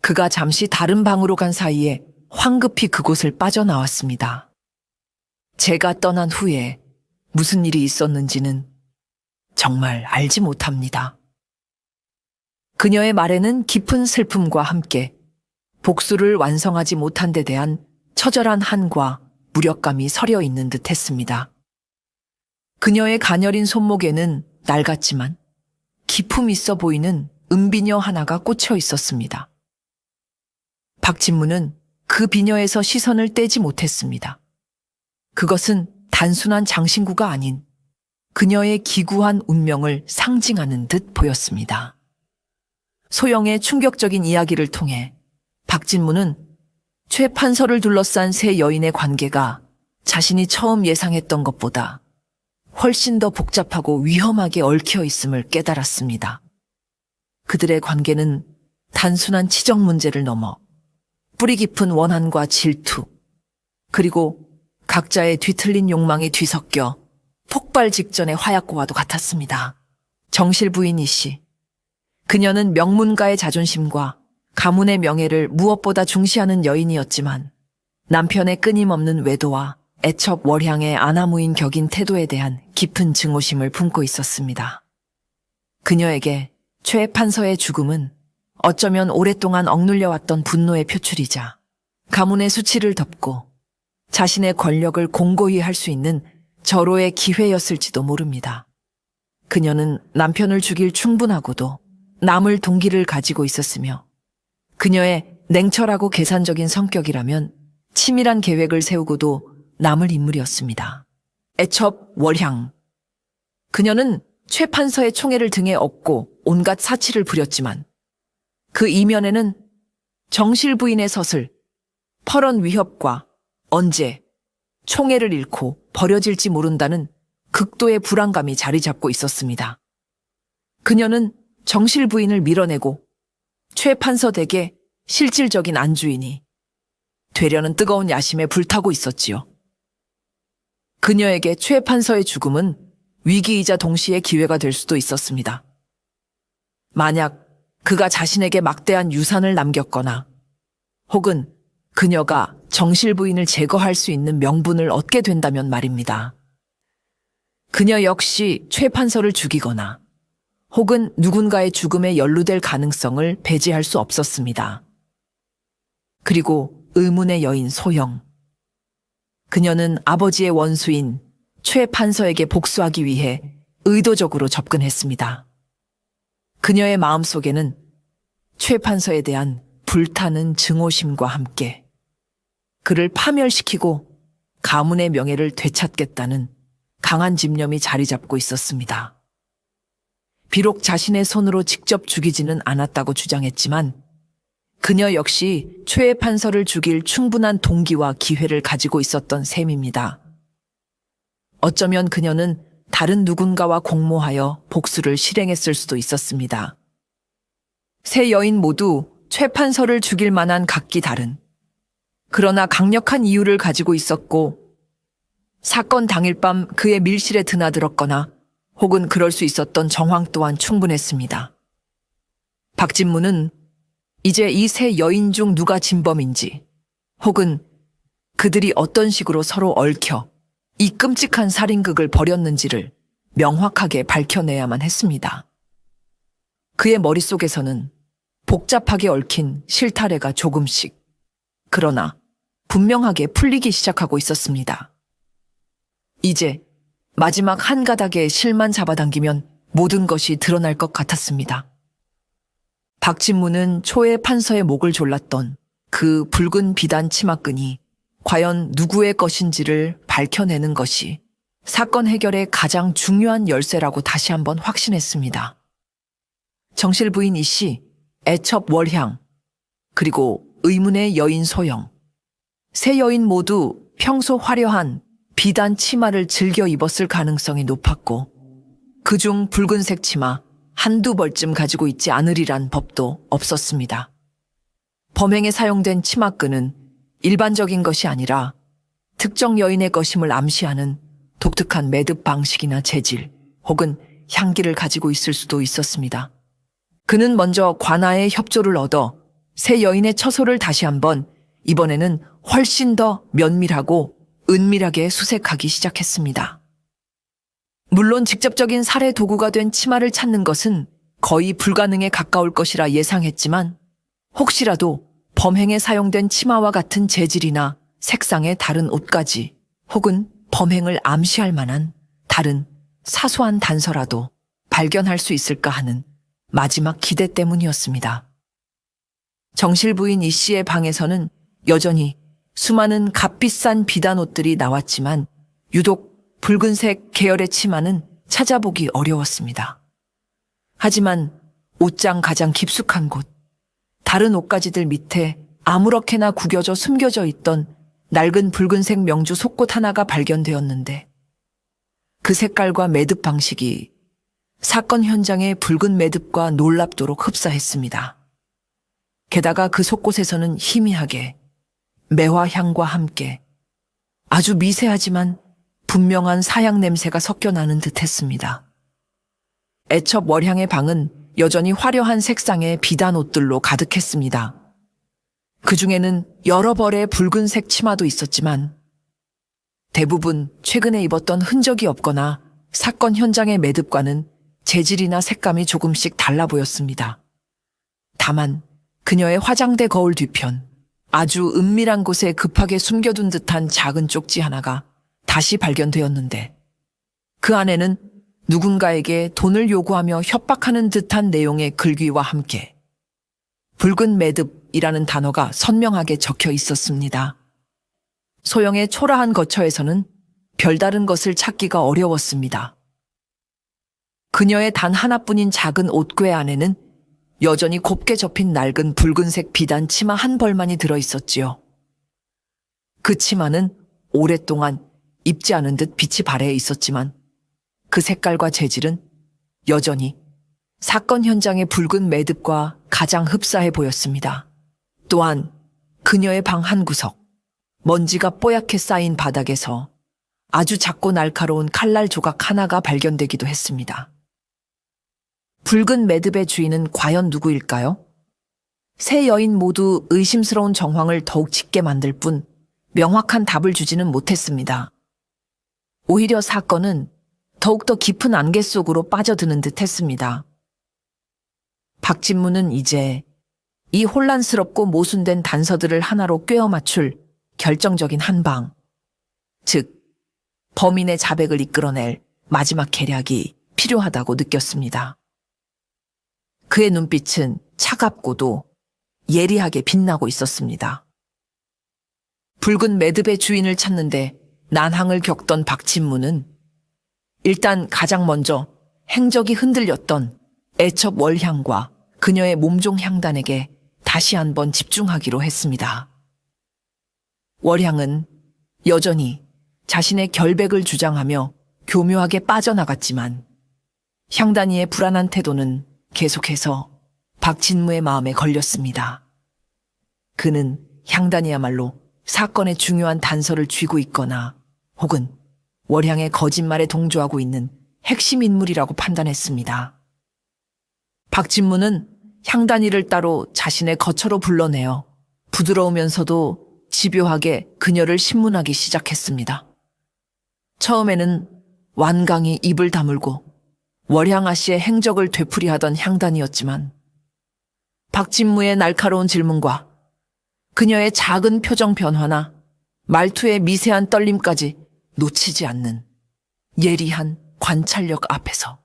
그가 잠시 다른 방으로 간 사이에 황급히 그곳을 빠져나왔습니다. 제가 떠난 후에 무슨 일이 있었는지는 정말 알지 못합니다. 그녀의 말에는 깊은 슬픔과 함께 복수를 완성하지 못한 데 대한 처절한 한과 무력감이 서려 있는 듯 했습니다. 그녀의 가녀린 손목에는 낡았지만 기품 있어 보이는 은비녀 하나가 꽂혀 있었습니다. 박진무는 그 비녀에서 시선을 떼지 못했습니다. 그것은 단순한 장신구가 아닌 그녀의 기구한 운명을 상징하는 듯 보였습니다. 소영의 충격적인 이야기를 통해 박진무는 최 판서를 둘러싼 세 여인의 관계가 자신이 처음 예상했던 것보다 훨씬 더 복잡하고 위험하게 얽혀 있음을 깨달았습니다. 그들의 관계는 단순한 치적 문제를 넘어 뿌리 깊은 원한과 질투, 그리고 각자의 뒤틀린 욕망이 뒤섞여 폭발 직전의 화약고와도 같았습니다. 정실 부인 이 씨. 그녀는 명문가의 자존심과 가문의 명예를 무엇보다 중시하는 여인이었지만 남편의 끊임없는 외도와 애첩 월향의 아나무인 격인 태도에 대한 깊은 증오심을 품고 있었습니다. 그녀에게 최 판서의 죽음은 어쩌면 오랫동안 억눌려왔던 분노의 표출이자 가문의 수치를 덮고 자신의 권력을 공고히 할 수 있는 절호의 기회였을지도 모릅니다. 그녀는 남편을 죽일 충분하고도 남을 동기를 가지고 있었으며 그녀의 냉철하고 계산적인 성격이라면 치밀한 계획을 세우고도 남을 인물이었습니다. 애첩 월향. 그녀는 최 판서의 총애를 등에 업고 온갖 사치를 부렸지만 그 이면에는 정실 부인의 서슬, 펄언 위협과 언제 총애를 잃고 버려질지 모른다는 극도의 불안감이 자리 잡고 있었습니다. 그녀는 정실 부인을 밀어내고 최 판서 댁의 실질적인 안주인이 되려는 뜨거운 야심에 불타고 있었지요. 그녀에게 최 판서의 죽음은 위기이자 동시에 기회가 될 수도 있었습니다. 만약 그가 자신에게 막대한 유산을 남겼거나 혹은 그녀가 정실 부인을 제거할 수 있는 명분을 얻게 된다면 말입니다. 그녀 역시 최 판서를 죽이거나 혹은 누군가의 죽음에 연루될 가능성을 배제할 수 없었습니다. 그리고 의문의 여인 소영. 그녀는 아버지의 원수인 최 판서에게 복수하기 위해 의도적으로 접근했습니다. 그녀의 마음속에는 최 판서에 대한 불타는 증오심과 함께 그를 파멸시키고 가문의 명예를 되찾겠다는 강한 집념이 자리 잡고 있었습니다. 비록 자신의 손으로 직접 죽이지는 않았다고 주장했지만 그녀 역시 최 판서를 죽일 충분한 동기와 기회를 가지고 있었던 셈입니다. 어쩌면 그녀는 다른 누군가와 공모하여 복수를 실행했을 수도 있었습니다. 세 여인 모두 최 판서를 죽일 만한 각기 다른, 그러나 강력한 이유를 가지고 있었고, 사건 당일 밤 그의 밀실에 드나들었거나 혹은 그럴 수 있었던 정황 또한 충분했습니다. 박진무는 이제 이 세 여인 중 누가 진범인지, 혹은 그들이 어떤 식으로 서로 얽혀 이 끔찍한 살인극을 벌였는지를 명확하게 밝혀내야만 했습니다. 그의 머릿속에서는 복잡하게 얽힌 실타래가 조금씩, 그러나 분명하게 풀리기 시작하고 있었습니다. 이제 마지막 한 가닥의 실만 잡아당기면 모든 것이 드러날 것 같았습니다. 박진무는 초의 판서의 목을 졸랐던 그 붉은 비단 치마끈이 과연 누구의 것인지를 밝혀내는 것이 사건 해결의 가장 중요한 열쇠라고 다시 한번 확신했습니다. 정실 부인 이씨, 애첩 월향, 그리고 의문의 여인 소영. 세 여인 모두 평소 화려한 비단 치마를 즐겨 입었을 가능성이 높았고, 그중 붉은색 치마 한두 벌쯤 가지고 있지 않으리란 법도 없었습니다. 범행에 사용된 치마끈은 일반적인 것이 아니라 특정 여인의 것임을 암시하는 독특한 매듭 방식이나 재질 혹은 향기를 가지고 있을 수도 있었습니다. 그는 먼저 관아의 협조를 얻어 세 여인의 처소를 다시 한번, 이번에는 훨씬 더 면밀하고 은밀하게 수색하기 시작했습니다. 물론 직접적인 살해 도구가 된 치마를 찾는 것은 거의 불가능에 가까울 것이라 예상했지만, 혹시라도 범행에 사용된 치마와 같은 재질이나 색상의 다른 옷가지 혹은 범행을 암시할 만한 다른 사소한 단서라도 발견할 수 있을까 하는 마지막 기대 때문이었습니다. 정실 부인 이 씨의 방에서는 여전히 수많은 값비싼 비단 옷들이 나왔지만 유독 붉은색 계열의 치마는 찾아보기 어려웠습니다. 하지만 옷장 가장 깊숙한 곳, 다른 옷가지들 밑에 아무렇게나 구겨져 숨겨져 있던 낡은 붉은색 명주 속옷 하나가 발견되었는데, 그 색깔과 매듭 방식이 사건 현장의 붉은 매듭과 놀랍도록 흡사했습니다. 게다가 그 속옷에서는 희미하게 매화 향과 함께 아주 미세하지만 분명한 사향 냄새가 섞여 나는 듯했습니다. 애첩 월향의 방은 여전히 화려한 색상의 비단 옷들로 가득했습니다. 그 중에는 여러 벌의 붉은색 치마도 있었지만 대부분 최근에 입었던 흔적이 없거나 사건 현장의 매듭과는 재질이나 색감이 조금씩 달라 보였습니다. 다만 그녀의 화장대 거울 뒤편, 아주 은밀한 곳에 급하게 숨겨둔 듯한 작은 쪽지 하나가 다시 발견되었는데, 그 안에는 누군가에게 돈을 요구하며 협박하는 듯한 내용의 글귀와 함께 붉은 매듭이라는 단어가 선명하게 적혀 있었습니다. 소영의 초라한 거처에서는 별다른 것을 찾기가 어려웠습니다. 그녀의 단 하나뿐인 작은 옷柜안에는 여전히 곱게 접힌 낡은 붉은색 비단 치마 한 벌만이 들어있었지요. 그 치마는 오랫동안 입지 않은 듯 빛이 발해 있었지만 그 색깔과 재질은 여전히 사건 현장의 붉은 매듭과 가장 흡사해 보였습니다. 또한 그녀의 방 한 구석, 먼지가 뽀얗게 쌓인 바닥에서 아주 작고 날카로운 칼날 조각 하나가 발견되기도 했습니다. 붉은 매듭의 주인은 과연 누구일까요? 세 여인 모두 의심스러운 정황을 더욱 짙게 만들 뿐 명확한 답을 주지는 못했습니다. 오히려 사건은 더욱더 깊은 안개 속으로 빠져드는 듯 했습니다. 박진무는 이제 이 혼란스럽고 모순된 단서들을 하나로 꿰어 맞출 결정적인 한 방, 즉 범인의 자백을 이끌어낼 마지막 계략이 필요하다고 느꼈습니다. 그의 눈빛은 차갑고도 예리하게 빛나고 있었습니다. 붉은 매듭의 주인을 찾는데 난항을 겪던 박진무는 일단 가장 먼저 행적이 흔들렸던 애첩 월향과 그녀의 몸종 향단에게 다시 한번 집중하기로 했습니다. 월향은 여전히 자신의 결백을 주장하며 교묘하게 빠져나갔지만 향단이의 불안한 태도는 계속해서 박진무의 마음에 걸렸습니다. 그는 향단이야말로 사건의 중요한 단서를 쥐고 있거나 혹은 월향의 거짓말에 동조하고 있는 핵심 인물이라고 판단했습니다. 박진무는 향단이를 따로 자신의 거처로 불러내어 부드러우면서도 집요하게 그녀를 신문하기 시작했습니다. 처음에는 완강히 입을 다물고 월향아 씨의 행적을 되풀이하던 향단이었지만 박진무의 날카로운 질문과 그녀의 작은 표정 변화나 말투의 미세한 떨림까지 놓치지 않는 예리한 관찰력 앞에서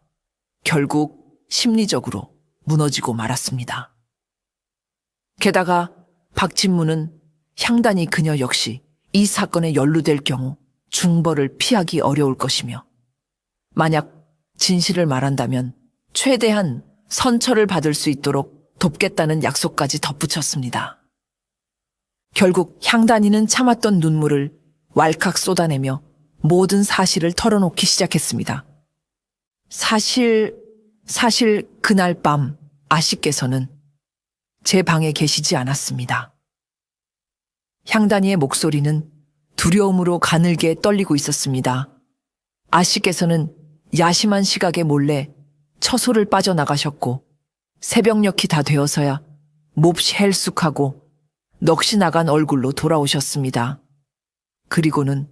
결국 심리적으로 무너지고 말았습니다. 게다가 박진무는 향단이 그녀 역시 이 사건에 연루될 경우 중벌을 피하기 어려울 것이며 만약 진실을 말한다면 최대한 선처를 받을 수 있도록 돕겠다는 약속까지 덧붙였습니다. 결국 향단이는 참았던 눈물을 왈칵 쏟아내며 모든 사실을 털어놓기 시작했습니다. 사실 그날 밤 아씨께서는 제 방에 계시지 않았습니다. 향단이의 목소리는 두려움으로 가늘게 떨리고 있었습니다. 아씨께서는 야심한 시각에 몰래 처소를 빠져나가셨고 새벽녘이 다 되어서야 몹시 헬쑥하고 넋이 나간 얼굴로 돌아오셨습니다. 그리고는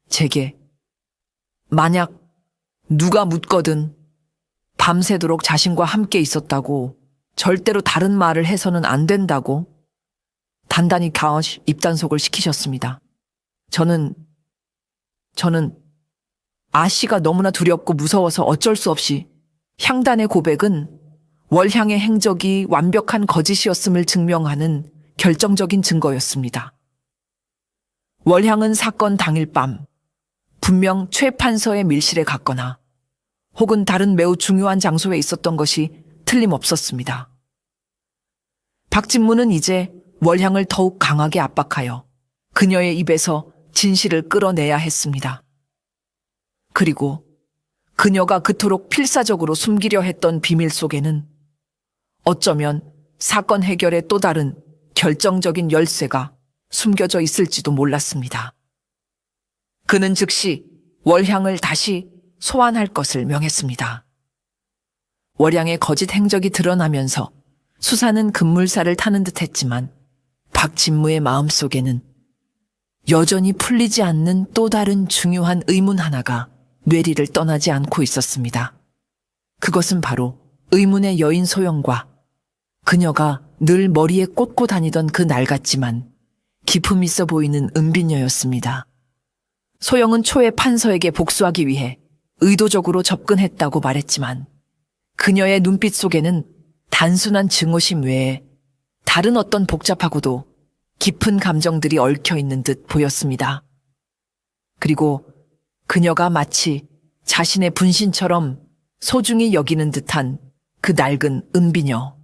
제게 만약 누가 묻거든 밤새도록 자신과 함께 있었다고 절대로 다른 말을 해서는 안 된다고 단단히 입단속을 시키셨습니다. 저는 아씨가 너무나 두렵고 무서워서 어쩔 수 없이 향단의 고백은 월향의 행적이 완벽한 거짓이었음을 증명하는 결정적인 증거였습니다. 월향은 사건 당일 밤 분명 최 판서의 밀실에 갔거나 혹은 다른 매우 중요한 장소에 있었던 것이 틀림없었습니다. 박진무는 이제 월향을 더욱 강하게 압박하여 그녀의 입에서 진실을 끌어내야 했습니다. 그리고 그녀가 그토록 필사적으로 숨기려 했던 비밀 속에는 어쩌면 사건 해결의 또 다른 결정적인 열쇠가 숨겨져 있을지도 몰랐습니다. 그는 즉시 월향을 다시 소환할 것을 명했습니다. 월향의 거짓 행적이 드러나면서 수사는 급물살을 타는 듯 했지만 박진무의 마음속에는 여전히 풀리지 않는 또 다른 중요한 의문 하나가 뇌리를 떠나지 않고 있었습니다. 그것은 바로 의문의 여인 소영과 그녀가 늘 머리에 꽂고 다니던 그 낡았지만 기품 있어 보이는 은비녀였습니다. 소영은 초의 판서에게 복수하기 위해 의도적으로 접근했다고 말했지만 그녀의 눈빛 속에는 단순한 증오심 외에 다른 어떤 복잡하고도 깊은 감정들이 얽혀 있는 듯 보였습니다. 그리고 그녀가 마치 자신의 분신처럼 소중히 여기는 듯한 그 낡은 은비녀.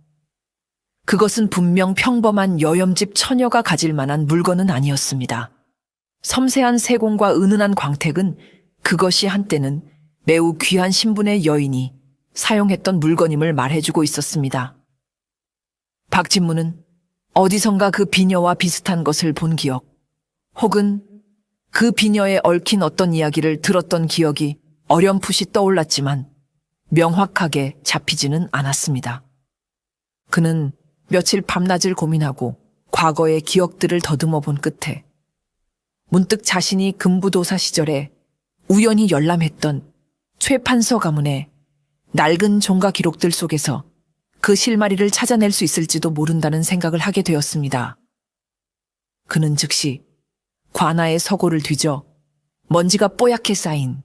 그것은 분명 평범한 여염집 처녀가 가질 만한 물건은 아니었습니다. 섬세한 세공과 은은한 광택은 그것이 한때는 매우 귀한 신분의 여인이 사용했던 물건임을 말해주고 있었습니다. 박진무는 어디선가 그 비녀와 비슷한 것을 본 기억, 혹은 그 비녀에 얽힌 어떤 이야기를 들었던 기억이 어렴풋이 떠올랐지만 명확하게 잡히지는 않았습니다. 그는 며칠 밤낮을 고민하고 과거의 기억들을 더듬어 본 끝에 문득 자신이 금부도사 시절에 우연히 열람했던 최 판서 가문의 낡은 종가 기록들 속에서 그 실마리를 찾아낼 수 있을지도 모른다는 생각을 하게 되었습니다. 그는 즉시 관아의 서고를 뒤져 먼지가 뽀얗게 쌓인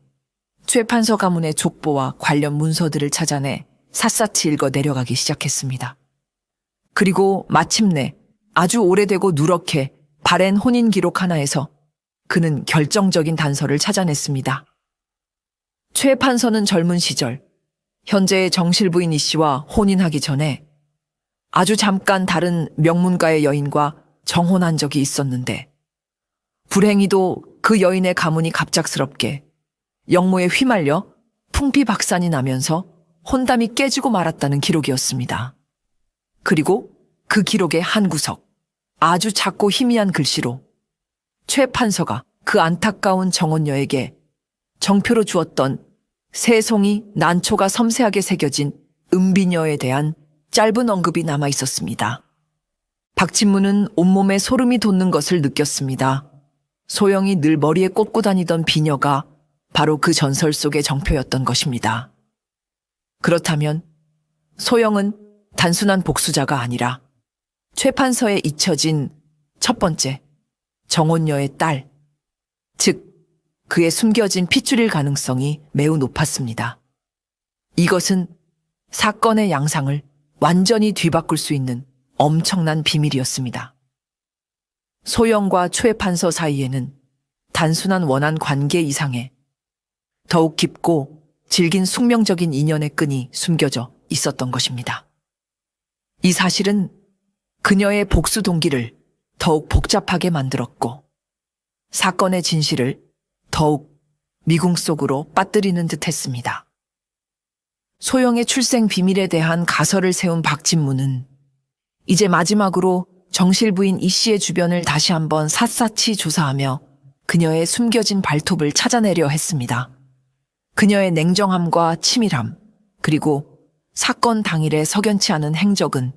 최 판서 가문의 족보와 관련 문서들을 찾아내 샅샅이 읽어 내려가기 시작했습니다. 그리고 마침내 아주 오래되고 누렇게 바랜 혼인 기록 하나에서 그는 결정적인 단서를 찾아냈습니다. 최 판서는 젊은 시절 현재의 정실부인 이 씨와 혼인하기 전에 아주 잠깐 다른 명문가의 여인과 정혼한 적이 있었는데 불행히도 그 여인의 가문이 갑작스럽게 영모에 휘말려 풍비박산이 나면서 혼담이 깨지고 말았다는 기록이었습니다. 그리고 그 기록의 한 구석, 아주 작고 희미한 글씨로 최 판서가 그 안타까운 정원녀에게 정표로 주었던 세 송이 난초가 섬세하게 새겨진 은비녀에 대한 짧은 언급이 남아 있었습니다. 박진무는 온몸에 소름이 돋는 것을 느꼈습니다. 소영이 늘 머리에 꽂고 다니던 비녀가 바로 그 전설 속의 정표였던 것입니다. 그렇다면 소영은 단순한 복수자가 아니라 최 판서에 잊혀진 첫 번째 정원녀의 딸, 즉 그의 숨겨진 핏줄일 가능성이 매우 높았습니다. 이것은 사건의 양상을 완전히 뒤바꿀 수 있는 엄청난 비밀이었습니다. 소영과 최 판서 사이에는 단순한 원한 관계 이상의 더욱 깊고 질긴 숙명적인 인연의 끈이 숨겨져 있었던 것입니다. 이 사실은 그녀의 복수 동기를 더욱 복잡하게 만들었고 사건의 진실을 더욱 미궁 속으로 빠뜨리는 듯했습니다. 소영의 출생 비밀에 대한 가설을 세운 박진무는 이제 마지막으로 정실 부인 이 씨의 주변을 다시 한번 샅샅이 조사하며 그녀의 숨겨진 발톱을 찾아내려 했습니다. 그녀의 냉정함과 치밀함, 그리고 사건 당일의 석연치 않은 행적은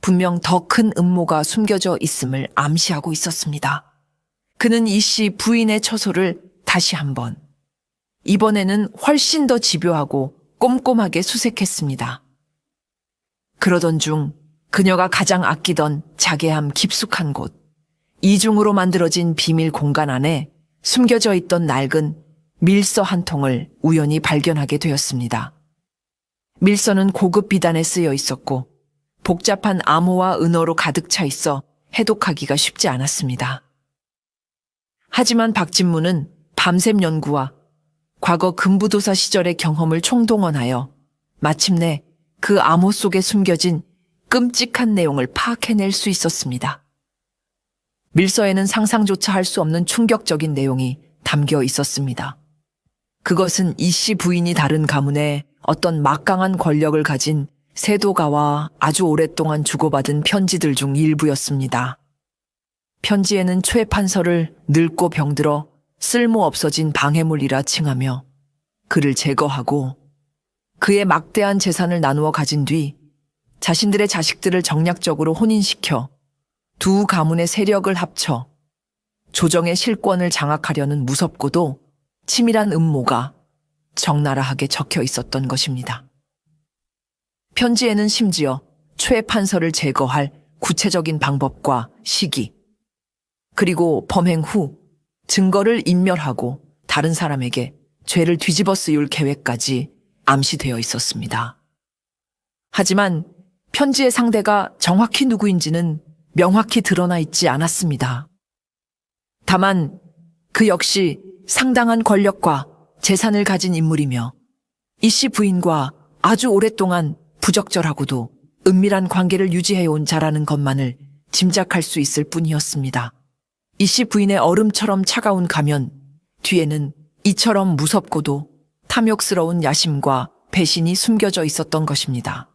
분명 더 큰 음모가 숨겨져 있음을 암시하고 있었습니다. 그는 이 씨 부인의 처소를 다시 한번, 이번에는 훨씬 더 집요하고 꼼꼼하게 수색했습니다. 그러던 중 그녀가 가장 아끼던 자개함 깊숙한 곳, 이중으로 만들어진 비밀 공간 안에 숨겨져 있던 낡은 밀서 한 통을 우연히 발견하게 되었습니다. 밀서는 고급 비단에 쓰여 있었고 복잡한 암호와 은어로 가득 차 있어 해독하기가 쉽지 않았습니다. 하지만 박진무는 밤샘 연구와 과거 금부도사 시절의 경험을 총동원하여 마침내 그 암호 속에 숨겨진 끔찍한 내용을 파악해낼 수 있었습니다. 밀서에는 상상조차 할 수 없는 충격적인 내용이 담겨 있었습니다. 그것은 이 씨 부인이 다른 가문에 어떤 막강한 권력을 가진 세도가와 아주 오랫동안 주고받은 편지들 중 일부였습니다. 편지에는 최 판서를 늙고 병들어 쓸모없어진 방해물이라 칭하며 그를 제거하고 그의 막대한 재산을 나누어 가진 뒤 자신들의 자식들을 정략적으로 혼인시켜 두 가문의 세력을 합쳐 조정의 실권을 장악하려는 무섭고도 치밀한 음모가 적나라하게 적혀 있었던 것입니다. 편지에는 심지어 최 판서를 제거할 구체적인 방법과 시기, 그리고 범행 후 증거를 인멸하고 다른 사람에게 죄를 뒤집어 쓰일 계획까지 암시되어 있었습니다. 하지만 편지의 상대가 정확히 누구인지는 명확히 드러나 있지 않았습니다. 다만 그 역시 상당한 권력과 재산을 가진 인물이며 이 씨 부인과 아주 오랫동안 부적절하고도 은밀한 관계를 유지해온 자라는 것만을 짐작할 수 있을 뿐이었습니다. 이 씨 부인의 얼음처럼 차가운 가면 뒤에는 이처럼 무섭고도 탐욕스러운 야심과 배신이 숨겨져 있었던 것입니다.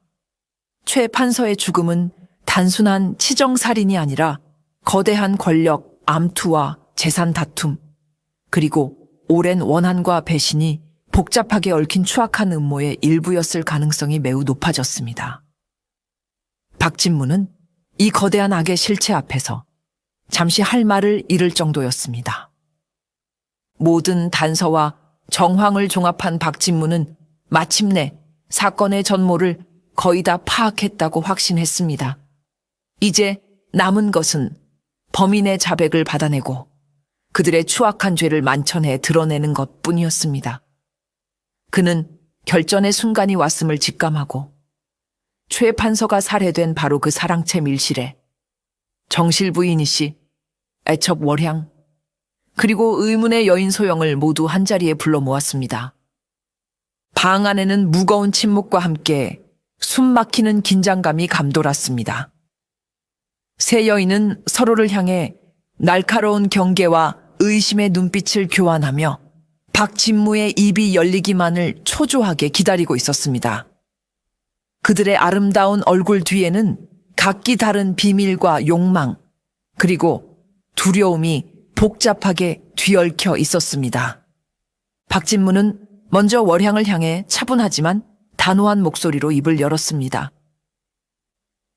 최 판서의 죽음은 단순한 치정살인이 아니라 거대한 권력, 암투와 재산 다툼, 그리고 오랜 원한과 배신이 복잡하게 얽힌 추악한 음모의 일부였을 가능성이 매우 높아졌습니다. 박진무는 이 거대한 악의 실체 앞에서 잠시 할 말을 잃을 정도였습니다. 모든 단서와 정황을 종합한 박진무는 마침내 사건의 전모를 거의 다 파악했다고 확신했습니다. 이제 남은 것은 범인의 자백을 받아내고 그들의 추악한 죄를 만천해 드러내는 것뿐이었습니다. 그는 결전의 순간이 왔음을 직감하고 최 판서가 살해된 바로 그 사랑채 밀실에 정실 부인이 씨, 애첩 월향, 그리고 의문의 여인 소영을 모두 한자리에 불러 모았습니다. 방 안에는 무거운 침묵과 함께 숨 막히는 긴장감이 감돌았습니다. 세 여인은 서로를 향해 날카로운 경계와 의심의 눈빛을 교환하며 박진무의 입이 열리기만을 초조하게 기다리고 있었습니다. 그들의 아름다운 얼굴 뒤에는 각기 다른 비밀과 욕망, 그리고 두려움이 복잡하게 뒤얽혀 있었습니다. 박진무는 먼저 월향을 향해 차분하지만 단호한 목소리로 입을 열었습니다.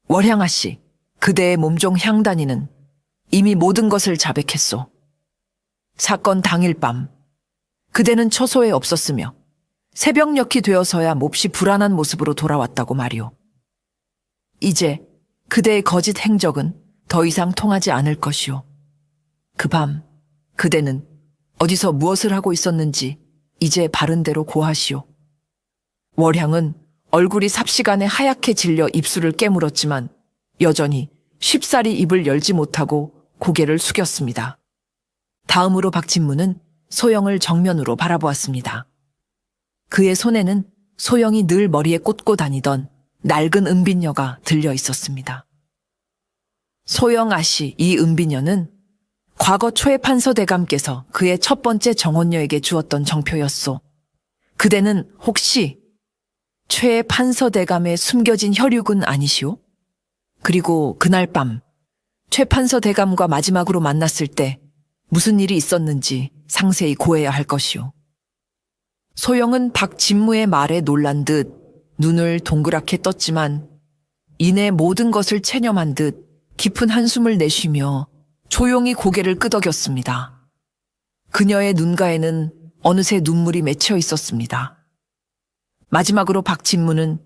월향아 씨, 그대의 몸종 향단이는 이미 모든 것을 자백했소. 사건 당일 밤, 그대는 처소에 없었으며 새벽녘이 되어서야 몹시 불안한 모습으로 돌아왔다고 말이오. 이제 그대의 거짓 행적은 더 이상 통하지 않을 것이오. 그 밤 그대는 어디서 무엇을 하고 있었는지 이제 바른 대로 고하시오. 월향은 얼굴이 삽시간에 하얗게 질려 입술을 깨물었지만 여전히 쉽사리 입을 열지 못하고 고개를 숙였습니다. 다음으로 박진무는 소영을 정면으로 바라보았습니다. 그의 손에는 소영이 늘 머리에 꽂고 다니던 낡은 은빈녀가 들려 있었습니다. 소영 아씨, 이 은빈녀는 과거 초의 판서대감께서 그의 첫 번째 정혼녀에게 주었던 정표였소. 그대는 혹시 최의 판서대감의 숨겨진 혈육은 아니시오? 그리고 그날 밤 최 판서대감과 마지막으로 만났을 때 무슨 일이 있었는지 상세히 고해야 할 것이오. 소영은 박진무의 말에 놀란 듯 눈을 동그랗게 떴지만 이내 모든 것을 체념한 듯 깊은 한숨을 내쉬며 조용히 고개를 끄덕였습니다. 그녀의 눈가에는 어느새 눈물이 맺혀 있었습니다. 마지막으로 박진무는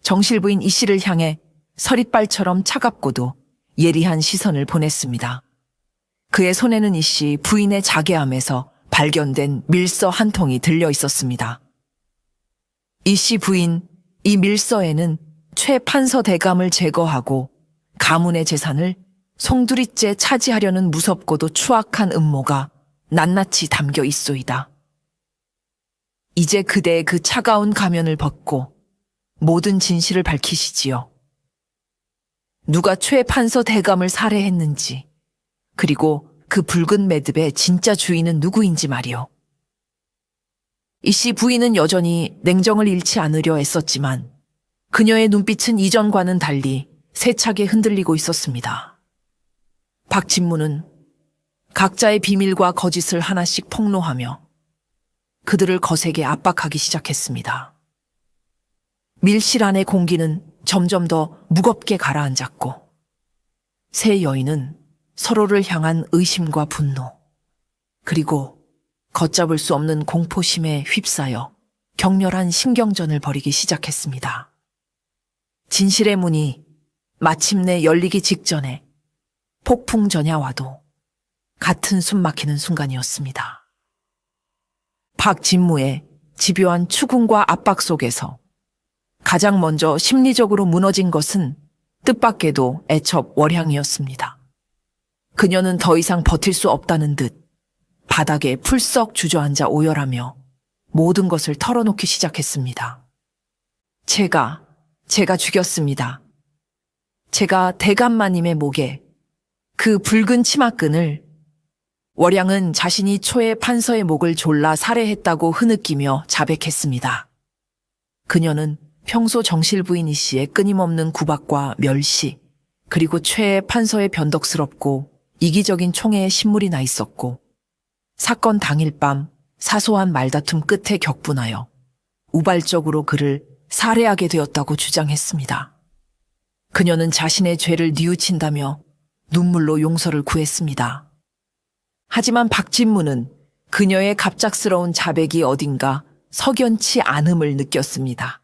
정실부인 이 씨를 향해 서릿발처럼 차갑고도 예리한 시선을 보냈습니다. 그의 손에는 이 씨 부인의 자개함에서 발견된 밀서 한 통이 들려 있었습니다. 이 씨 부인, 이 밀서에는 최 판서 대감을 제거하고 가문의 재산을 송두리째 차지하려는 무섭고도 추악한 음모가 낱낱이 담겨 있소이다. 이제 그대의 그 차가운 가면을 벗고 모든 진실을 밝히시지요. 누가 최 판서 대감을 살해했는지, 그리고 그 붉은 매듭의 진짜 주인은 누구인지 말이오. 이 씨 부인은 여전히 냉정을 잃지 않으려 애썼지만 그녀의 눈빛은 이전과는 달리 세차게 흔들리고 있었습니다. 박진무는 각자의 비밀과 거짓을 하나씩 폭로하며 그들을 거세게 압박하기 시작했습니다. 밀실 안의 공기는 점점 더 무겁게 가라앉았고 세 여인은 서로를 향한 의심과 분노, 그리고 걷잡을 수 없는 공포심에 휩싸여 격렬한 신경전을 벌이기 시작했습니다. 진실의 문이 마침내 열리기 직전에 폭풍 전야와도 같은 숨막히는 순간이었습니다. 박진무의 집요한 추궁과 압박 속에서 가장 먼저 심리적으로 무너진 것은 뜻밖에도 애첩 월향이었습니다. 그녀는 더 이상 버틸 수 없다는 듯 바닥에 풀썩 주저앉아 오열하며 모든 것을 털어놓기 시작했습니다. 제가 죽였습니다. 제가 대감마님의 목에 그 붉은 치마끈을 월향은 자신이 초의 판서의 목을 졸라 살해했다고 흐느끼며 자백했습니다. 그녀는 평소 정실부인 이 씨의 끊임없는 구박과 멸시, 그리고 최의 판서의 변덕스럽고 이기적인 총애에 신물이 나 있었고 사건 당일 밤 사소한 말다툼 끝에 격분하여 우발적으로 그를 살해하게 되었다고 주장했습니다. 그녀는 자신의 죄를 뉘우친다며 눈물로 용서를 구했습니다. 하지만 박진무는 그녀의 갑작스러운 자백이 어딘가 석연치 않음을 느꼈습니다.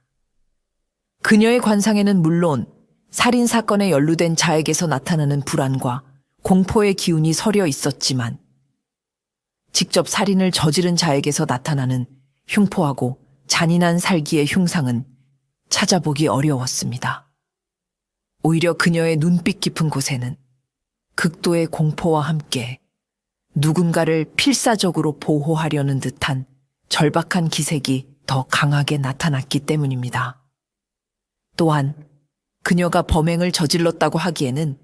그녀의 관상에는 물론 살인사건에 연루된 자에게서 나타나는 불안과 공포의 기운이 서려 있었지만 직접 살인을 저지른 자에게서 나타나는 흉포하고 잔인한 살기의 흉상은 찾아보기 어려웠습니다. 오히려 그녀의 눈빛 깊은 곳에는 극도의 공포와 함께 누군가를 필사적으로 보호하려는 듯한 절박한 기색이 더 강하게 나타났기 때문입니다. 또한 그녀가 범행을 저질렀다고 하기에는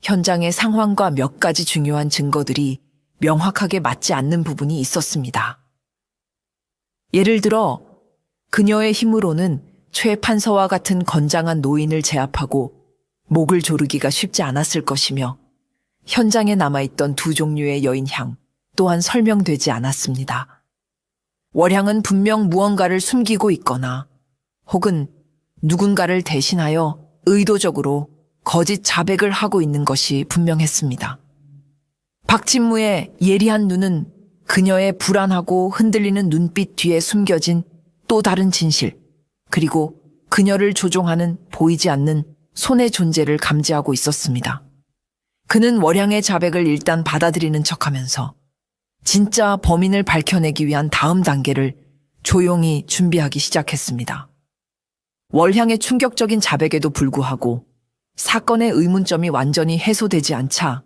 현장의 상황과 몇 가지 중요한 증거들이 명확하게 맞지 않는 부분이 있었습니다. 예를 들어 그녀의 힘으로는 최 판서와 같은 건장한 노인을 제압하고 목을 조르기가 쉽지 않았을 것이며 현장에 남아있던 두 종류의 여인향 또한 설명되지 않았습니다. 월향은 분명 무언가를 숨기고 있거나 혹은 누군가를 대신하여 의도적으로 거짓 자백을 하고 있는 것이 분명했습니다. 박진무의 예리한 눈은 그녀의 불안하고 흔들리는 눈빛 뒤에 숨겨진 또 다른 진실, 그리고 그녀를 조종하는 보이지 않는 손의 존재를 감지하고 있었습니다. 그는 월향의 자백을 일단 받아들이는 척하면서 진짜 범인을 밝혀내기 위한 다음 단계를 조용히 준비하기 시작했습니다. 월향의 충격적인 자백에도 불구하고 사건의 의문점이 완전히 해소되지 않자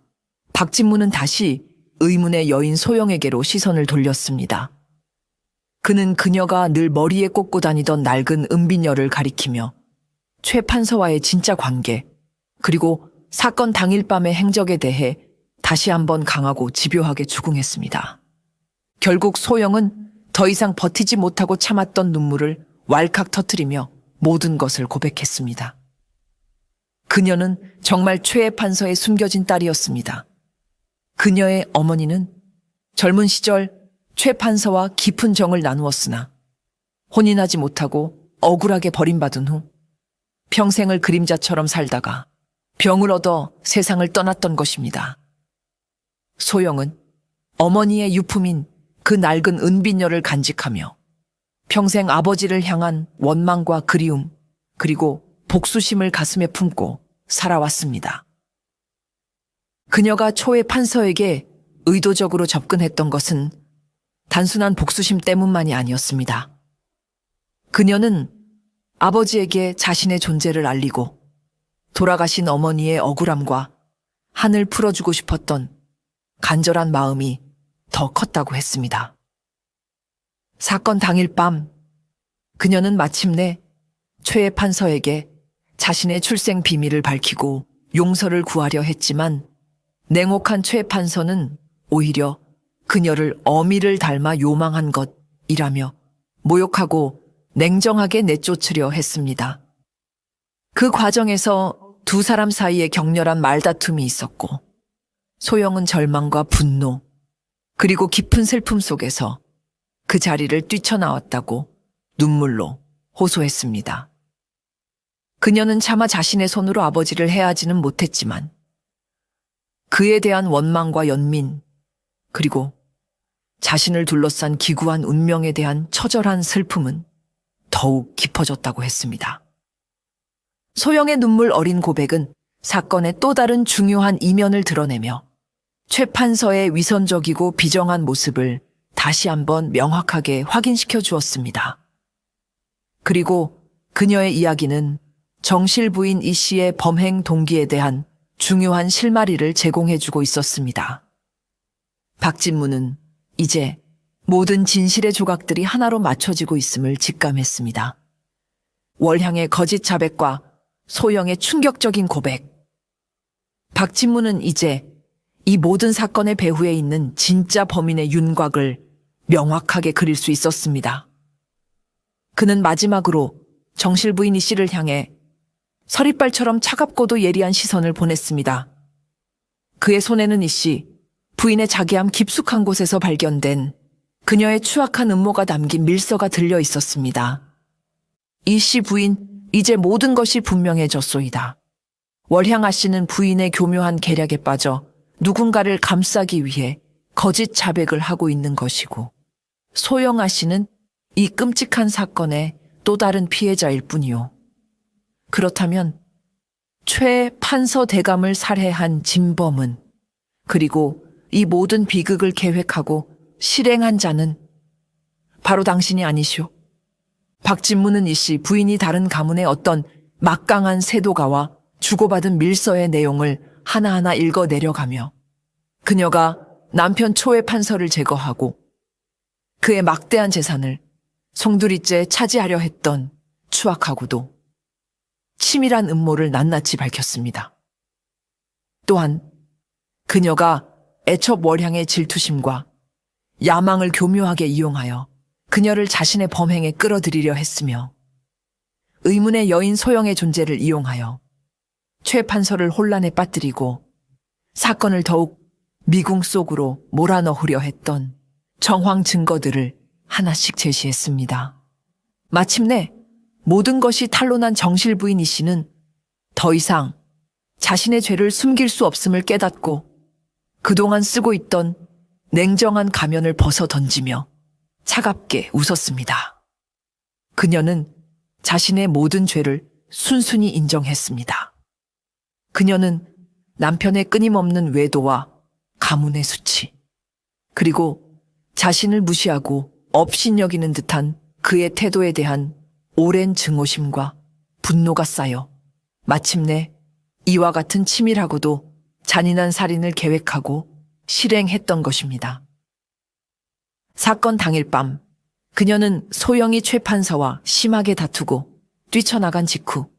박진무는 다시 의문의 여인 소영에게로 시선을 돌렸습니다. 그는 그녀가 늘 머리에 꽂고 다니던 낡은 은비녀를 가리키며 최 판서와의 진짜 관계, 그리고 사건 당일 밤의 행적에 대해 다시 한번 강하고 집요하게 추궁했습니다. 결국 소영은 더 이상 버티지 못하고 참았던 눈물을 왈칵 터뜨리며 모든 것을 고백했습니다. 그녀는 정말 최 판서의 숨겨진 딸이었습니다. 그녀의 어머니는 젊은 시절 최 판서와 깊은 정을 나누었으나 혼인하지 못하고 억울하게 버림받은 후 평생을 그림자처럼 살다가 병을 얻어 세상을 떠났던 것입니다. 소영은 어머니의 유품인 그 낡은 은비녀를 간직하며 평생 아버지를 향한 원망과 그리움, 그리고 복수심을 가슴에 품고 살아왔습니다. 그녀가 초의 판서에게 의도적으로 접근했던 것은 단순한 복수심 때문만이 아니었습니다. 그녀는 아버지에게 자신의 존재를 알리고 돌아가신 어머니의 억울함과 한을 풀어주고 싶었던 간절한 마음이 더 컸다고 했습니다. 사건 당일 밤 그녀는 마침내 최 판서에게 자신의 출생 비밀을 밝히고 용서를 구하려 했지만 냉혹한 최 판서는 오히려 그녀를 어미를 닮아 요망한 것이라며 모욕하고 냉정하게 내쫓으려 했습니다. 그 과정에서 두 사람 사이에 격렬한 말다툼이 있었고 소영은 절망과 분노 그리고 깊은 슬픔 속에서 그 자리를 뛰쳐나왔다고 눈물로 호소했습니다. 그녀는 차마 자신의 손으로 아버지를 해하지는 못했지만 그에 대한 원망과 연민 그리고 자신을 둘러싼 기구한 운명에 대한 처절한 슬픔은 더욱 깊어졌다고 했습니다. 소영의 눈물 어린 고백은 사건의 또 다른 중요한 이면을 드러내며 최 판서의 위선적이고 비정한 모습을 다시 한번 명확하게 확인시켜 주었습니다. 그리고 그녀의 이야기는 정실 부인 이 씨의 범행 동기에 대한 중요한 실마리를 제공해주고 있었습니다. 박진무는 이제 모든 진실의 조각들이 하나로 맞춰지고 있음을 직감했습니다. 월향의 거짓 자백과 소영의 충격적인 고백. 박진무는 이제 이 모든 사건의 배후에 있는 진짜 범인의 윤곽을 명확하게 그릴 수 있었습니다. 그는 마지막으로 정실 부인 이 씨를 향해 서리발처럼 차갑고도 예리한 시선을 보냈습니다. 그의 손에는 이 씨, 부인의 자기암 깊숙한 곳에서 발견된 그녀의 추악한 음모가 담긴 밀서가 들려 있었습니다. 이 씨 부인, 이제 모든 것이 분명해졌소이다. 월향아 씨는 부인의 교묘한 계략에 빠져 누군가를 감싸기 위해 거짓 자백을 하고 있는 것이고 소영아 씨는 이 끔찍한 사건의 또 다른 피해자일 뿐이요. 그렇다면 최 판서 대감을 살해한 진범은 그리고 이 모든 비극을 계획하고 실행한 자는 바로 당신이 아니시오. 박진무는 이 씨 부인이 다른 가문의 어떤 막강한 세도가와 주고받은 밀서의 내용을 하나하나 읽어 내려가며 그녀가 남편 초의 판서를 제거하고 그의 막대한 재산을 송두리째 차지하려 했던 추악하고도 치밀한 음모를 낱낱이 밝혔습니다. 또한 그녀가 애첩 월향의 질투심과 야망을 교묘하게 이용하여 그녀를 자신의 범행에 끌어들이려 했으며 의문의 여인 소영의 존재를 이용하여 최 판서를 혼란에 빠뜨리고 사건을 더욱 미궁 속으로 몰아넣으려 했던 정황 증거들을 하나씩 제시했습니다. 마침내 모든 것이 탄로난 정실 부인 이 씨는 더 이상 자신의 죄를 숨길 수 없음을 깨닫고 그동안 쓰고 있던 냉정한 가면을 벗어 던지며 차갑게 웃었습니다. 그녀는 자신의 모든 죄를 순순히 인정했습니다. 그녀는 남편의 끊임없는 외도와 가문의 수치, 그리고 자신을 무시하고 업신여기는 듯한 그의 태도에 대한 오랜 증오심과 분노가 쌓여 마침내 이와 같은 치밀하고도 잔인한 살인을 계획하고 실행했던 것입니다. 사건 당일 밤 그녀는 소영이 최 판사와 심하게 다투고 뛰쳐나간 직후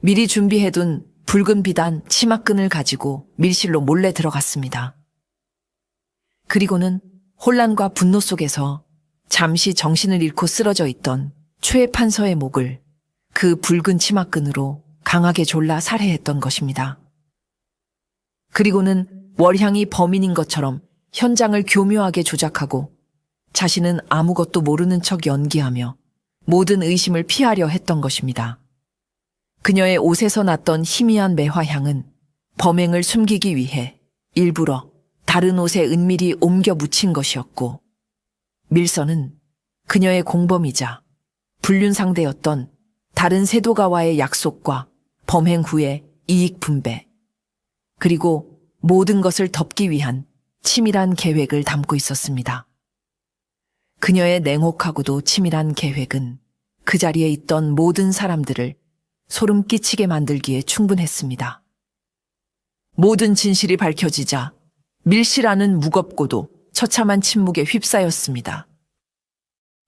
미리 준비해둔 붉은 비단 치마끈을 가지고 밀실로 몰래 들어갔습니다. 그리고는 혼란과 분노 속에서 잠시 정신을 잃고 쓰러져 있던 최 판서의 목을 그 붉은 치마끈으로 강하게 졸라 살해했던 것입니다. 그리고는 월향이 범인인 것처럼 현장을 교묘하게 조작하고 자신은 아무것도 모르는 척 연기하며 모든 의심을 피하려 했던 것입니다. 그녀의 옷에서 났던 희미한 매화향은 범행을 숨기기 위해 일부러 다른 옷에 은밀히 옮겨 묻힌 것이었고, 밀선은 그녀의 공범이자 불륜 상대였던 다른 세도가와의 약속과 범행 후의 이익 분배, 그리고 모든 것을 덮기 위한 치밀한 계획을 담고 있었습니다. 그녀의 냉혹하고도 치밀한 계획은 그 자리에 있던 모든 사람들을 소름 끼치게 만들기에 충분했습니다. 모든 진실이 밝혀지자 밀실안은 무겁고도 처참한 침묵에 휩싸였습니다.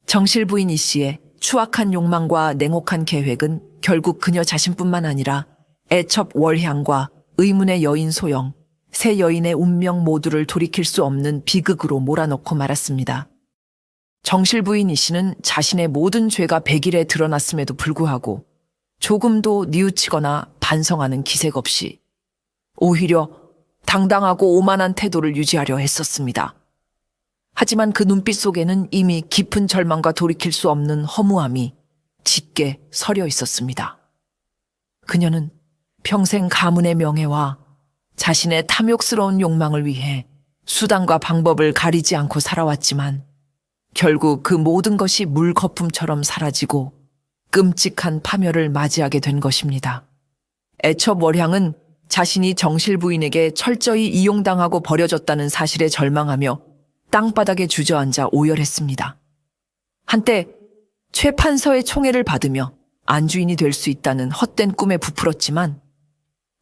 정실 부인 이 씨의 추악한 욕망과 냉혹한 계획은 결국 그녀 자신뿐만 아니라 애첩 월향과 의문의 여인 소영, 세 여인의 운명 모두를 돌이킬 수 없는 비극으로 몰아넣고 말았습니다. 정실 부인 이 씨는 자신의 모든 죄가 백일에 드러났음에도 불구하고 조금도 뉘우치거나 반성하는 기색 없이 오히려 당당하고 오만한 태도를 유지하려 했었습니다. 하지만 그 눈빛 속에는 이미 깊은 절망과 돌이킬 수 없는 허무함이 짙게 서려 있었습니다. 그녀는 평생 가문의 명예와 자신의 탐욕스러운 욕망을 위해 수단과 방법을 가리지 않고 살아왔지만 결국 그 모든 것이 물거품처럼 사라지고 끔찍한 파멸을 맞이하게 된 것입니다. 애처 월향은 자신이 정실 부인에게 철저히 이용당하고 버려졌다는 사실에 절망하며 땅바닥에 주저앉아 오열했습니다. 한때 최 판서의 총애를 받으며 안주인이 될 수 있다는 헛된 꿈에 부풀었지만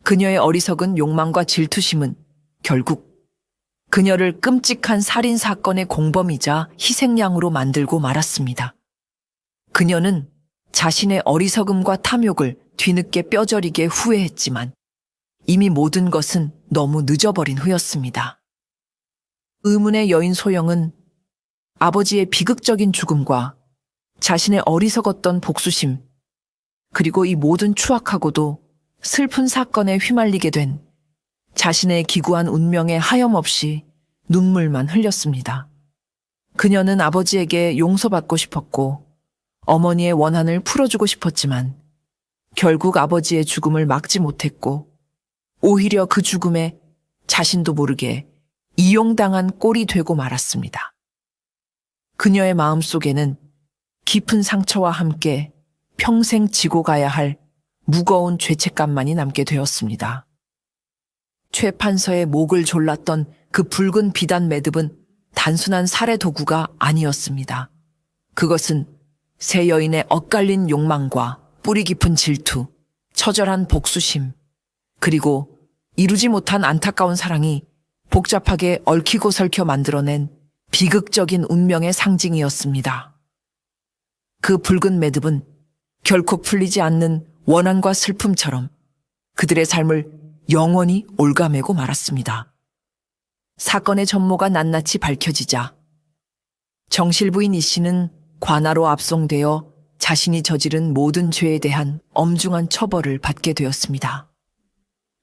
그녀의 어리석은 욕망과 질투심은 결국 그녀를 끔찍한 살인 사건의 공범이자 희생양으로 만들고 말았습니다. 그녀는 자신의 어리석음과 탐욕을 뒤늦게 뼈저리게 후회했지만 이미 모든 것은 너무 늦어버린 후였습니다. 의문의 여인 소영은 아버지의 비극적인 죽음과 자신의 어리석었던 복수심, 그리고 이 모든 추악하고도 슬픈 사건에 휘말리게 된 자신의 기구한 운명에 하염없이 눈물만 흘렸습니다. 그녀는 아버지에게 용서받고 싶었고 어머니의 원한을 풀어주고 싶었지만 결국 아버지의 죽음을 막지 못했고 오히려 그 죽음에 자신도 모르게 이용당한 꼴이 되고 말았습니다. 그녀의 마음속에는 깊은 상처와 함께 평생 지고 가야 할 무거운 죄책감만이 남게 되었습니다. 최 판서의 목을 졸랐던 그 붉은 비단 매듭은 단순한 살해 도구가 아니었습니다. 그것은 세 여인의 엇갈린 욕망과 뿌리 깊은 질투, 처절한 복수심, 그리고 이루지 못한 안타까운 사랑이 복잡하게 얽히고 설켜 만들어낸 비극적인 운명의 상징이었습니다. 그 붉은 매듭은 결코 풀리지 않는 원한과 슬픔처럼 그들의 삶을 영원히 올가매고 말았습니다. 사건의 전모가 낱낱이 밝혀지자 정실 부인 이 씨는 관아로 압송되어 자신이 저지른 모든 죄에 대한 엄중한 처벌을 받게 되었습니다.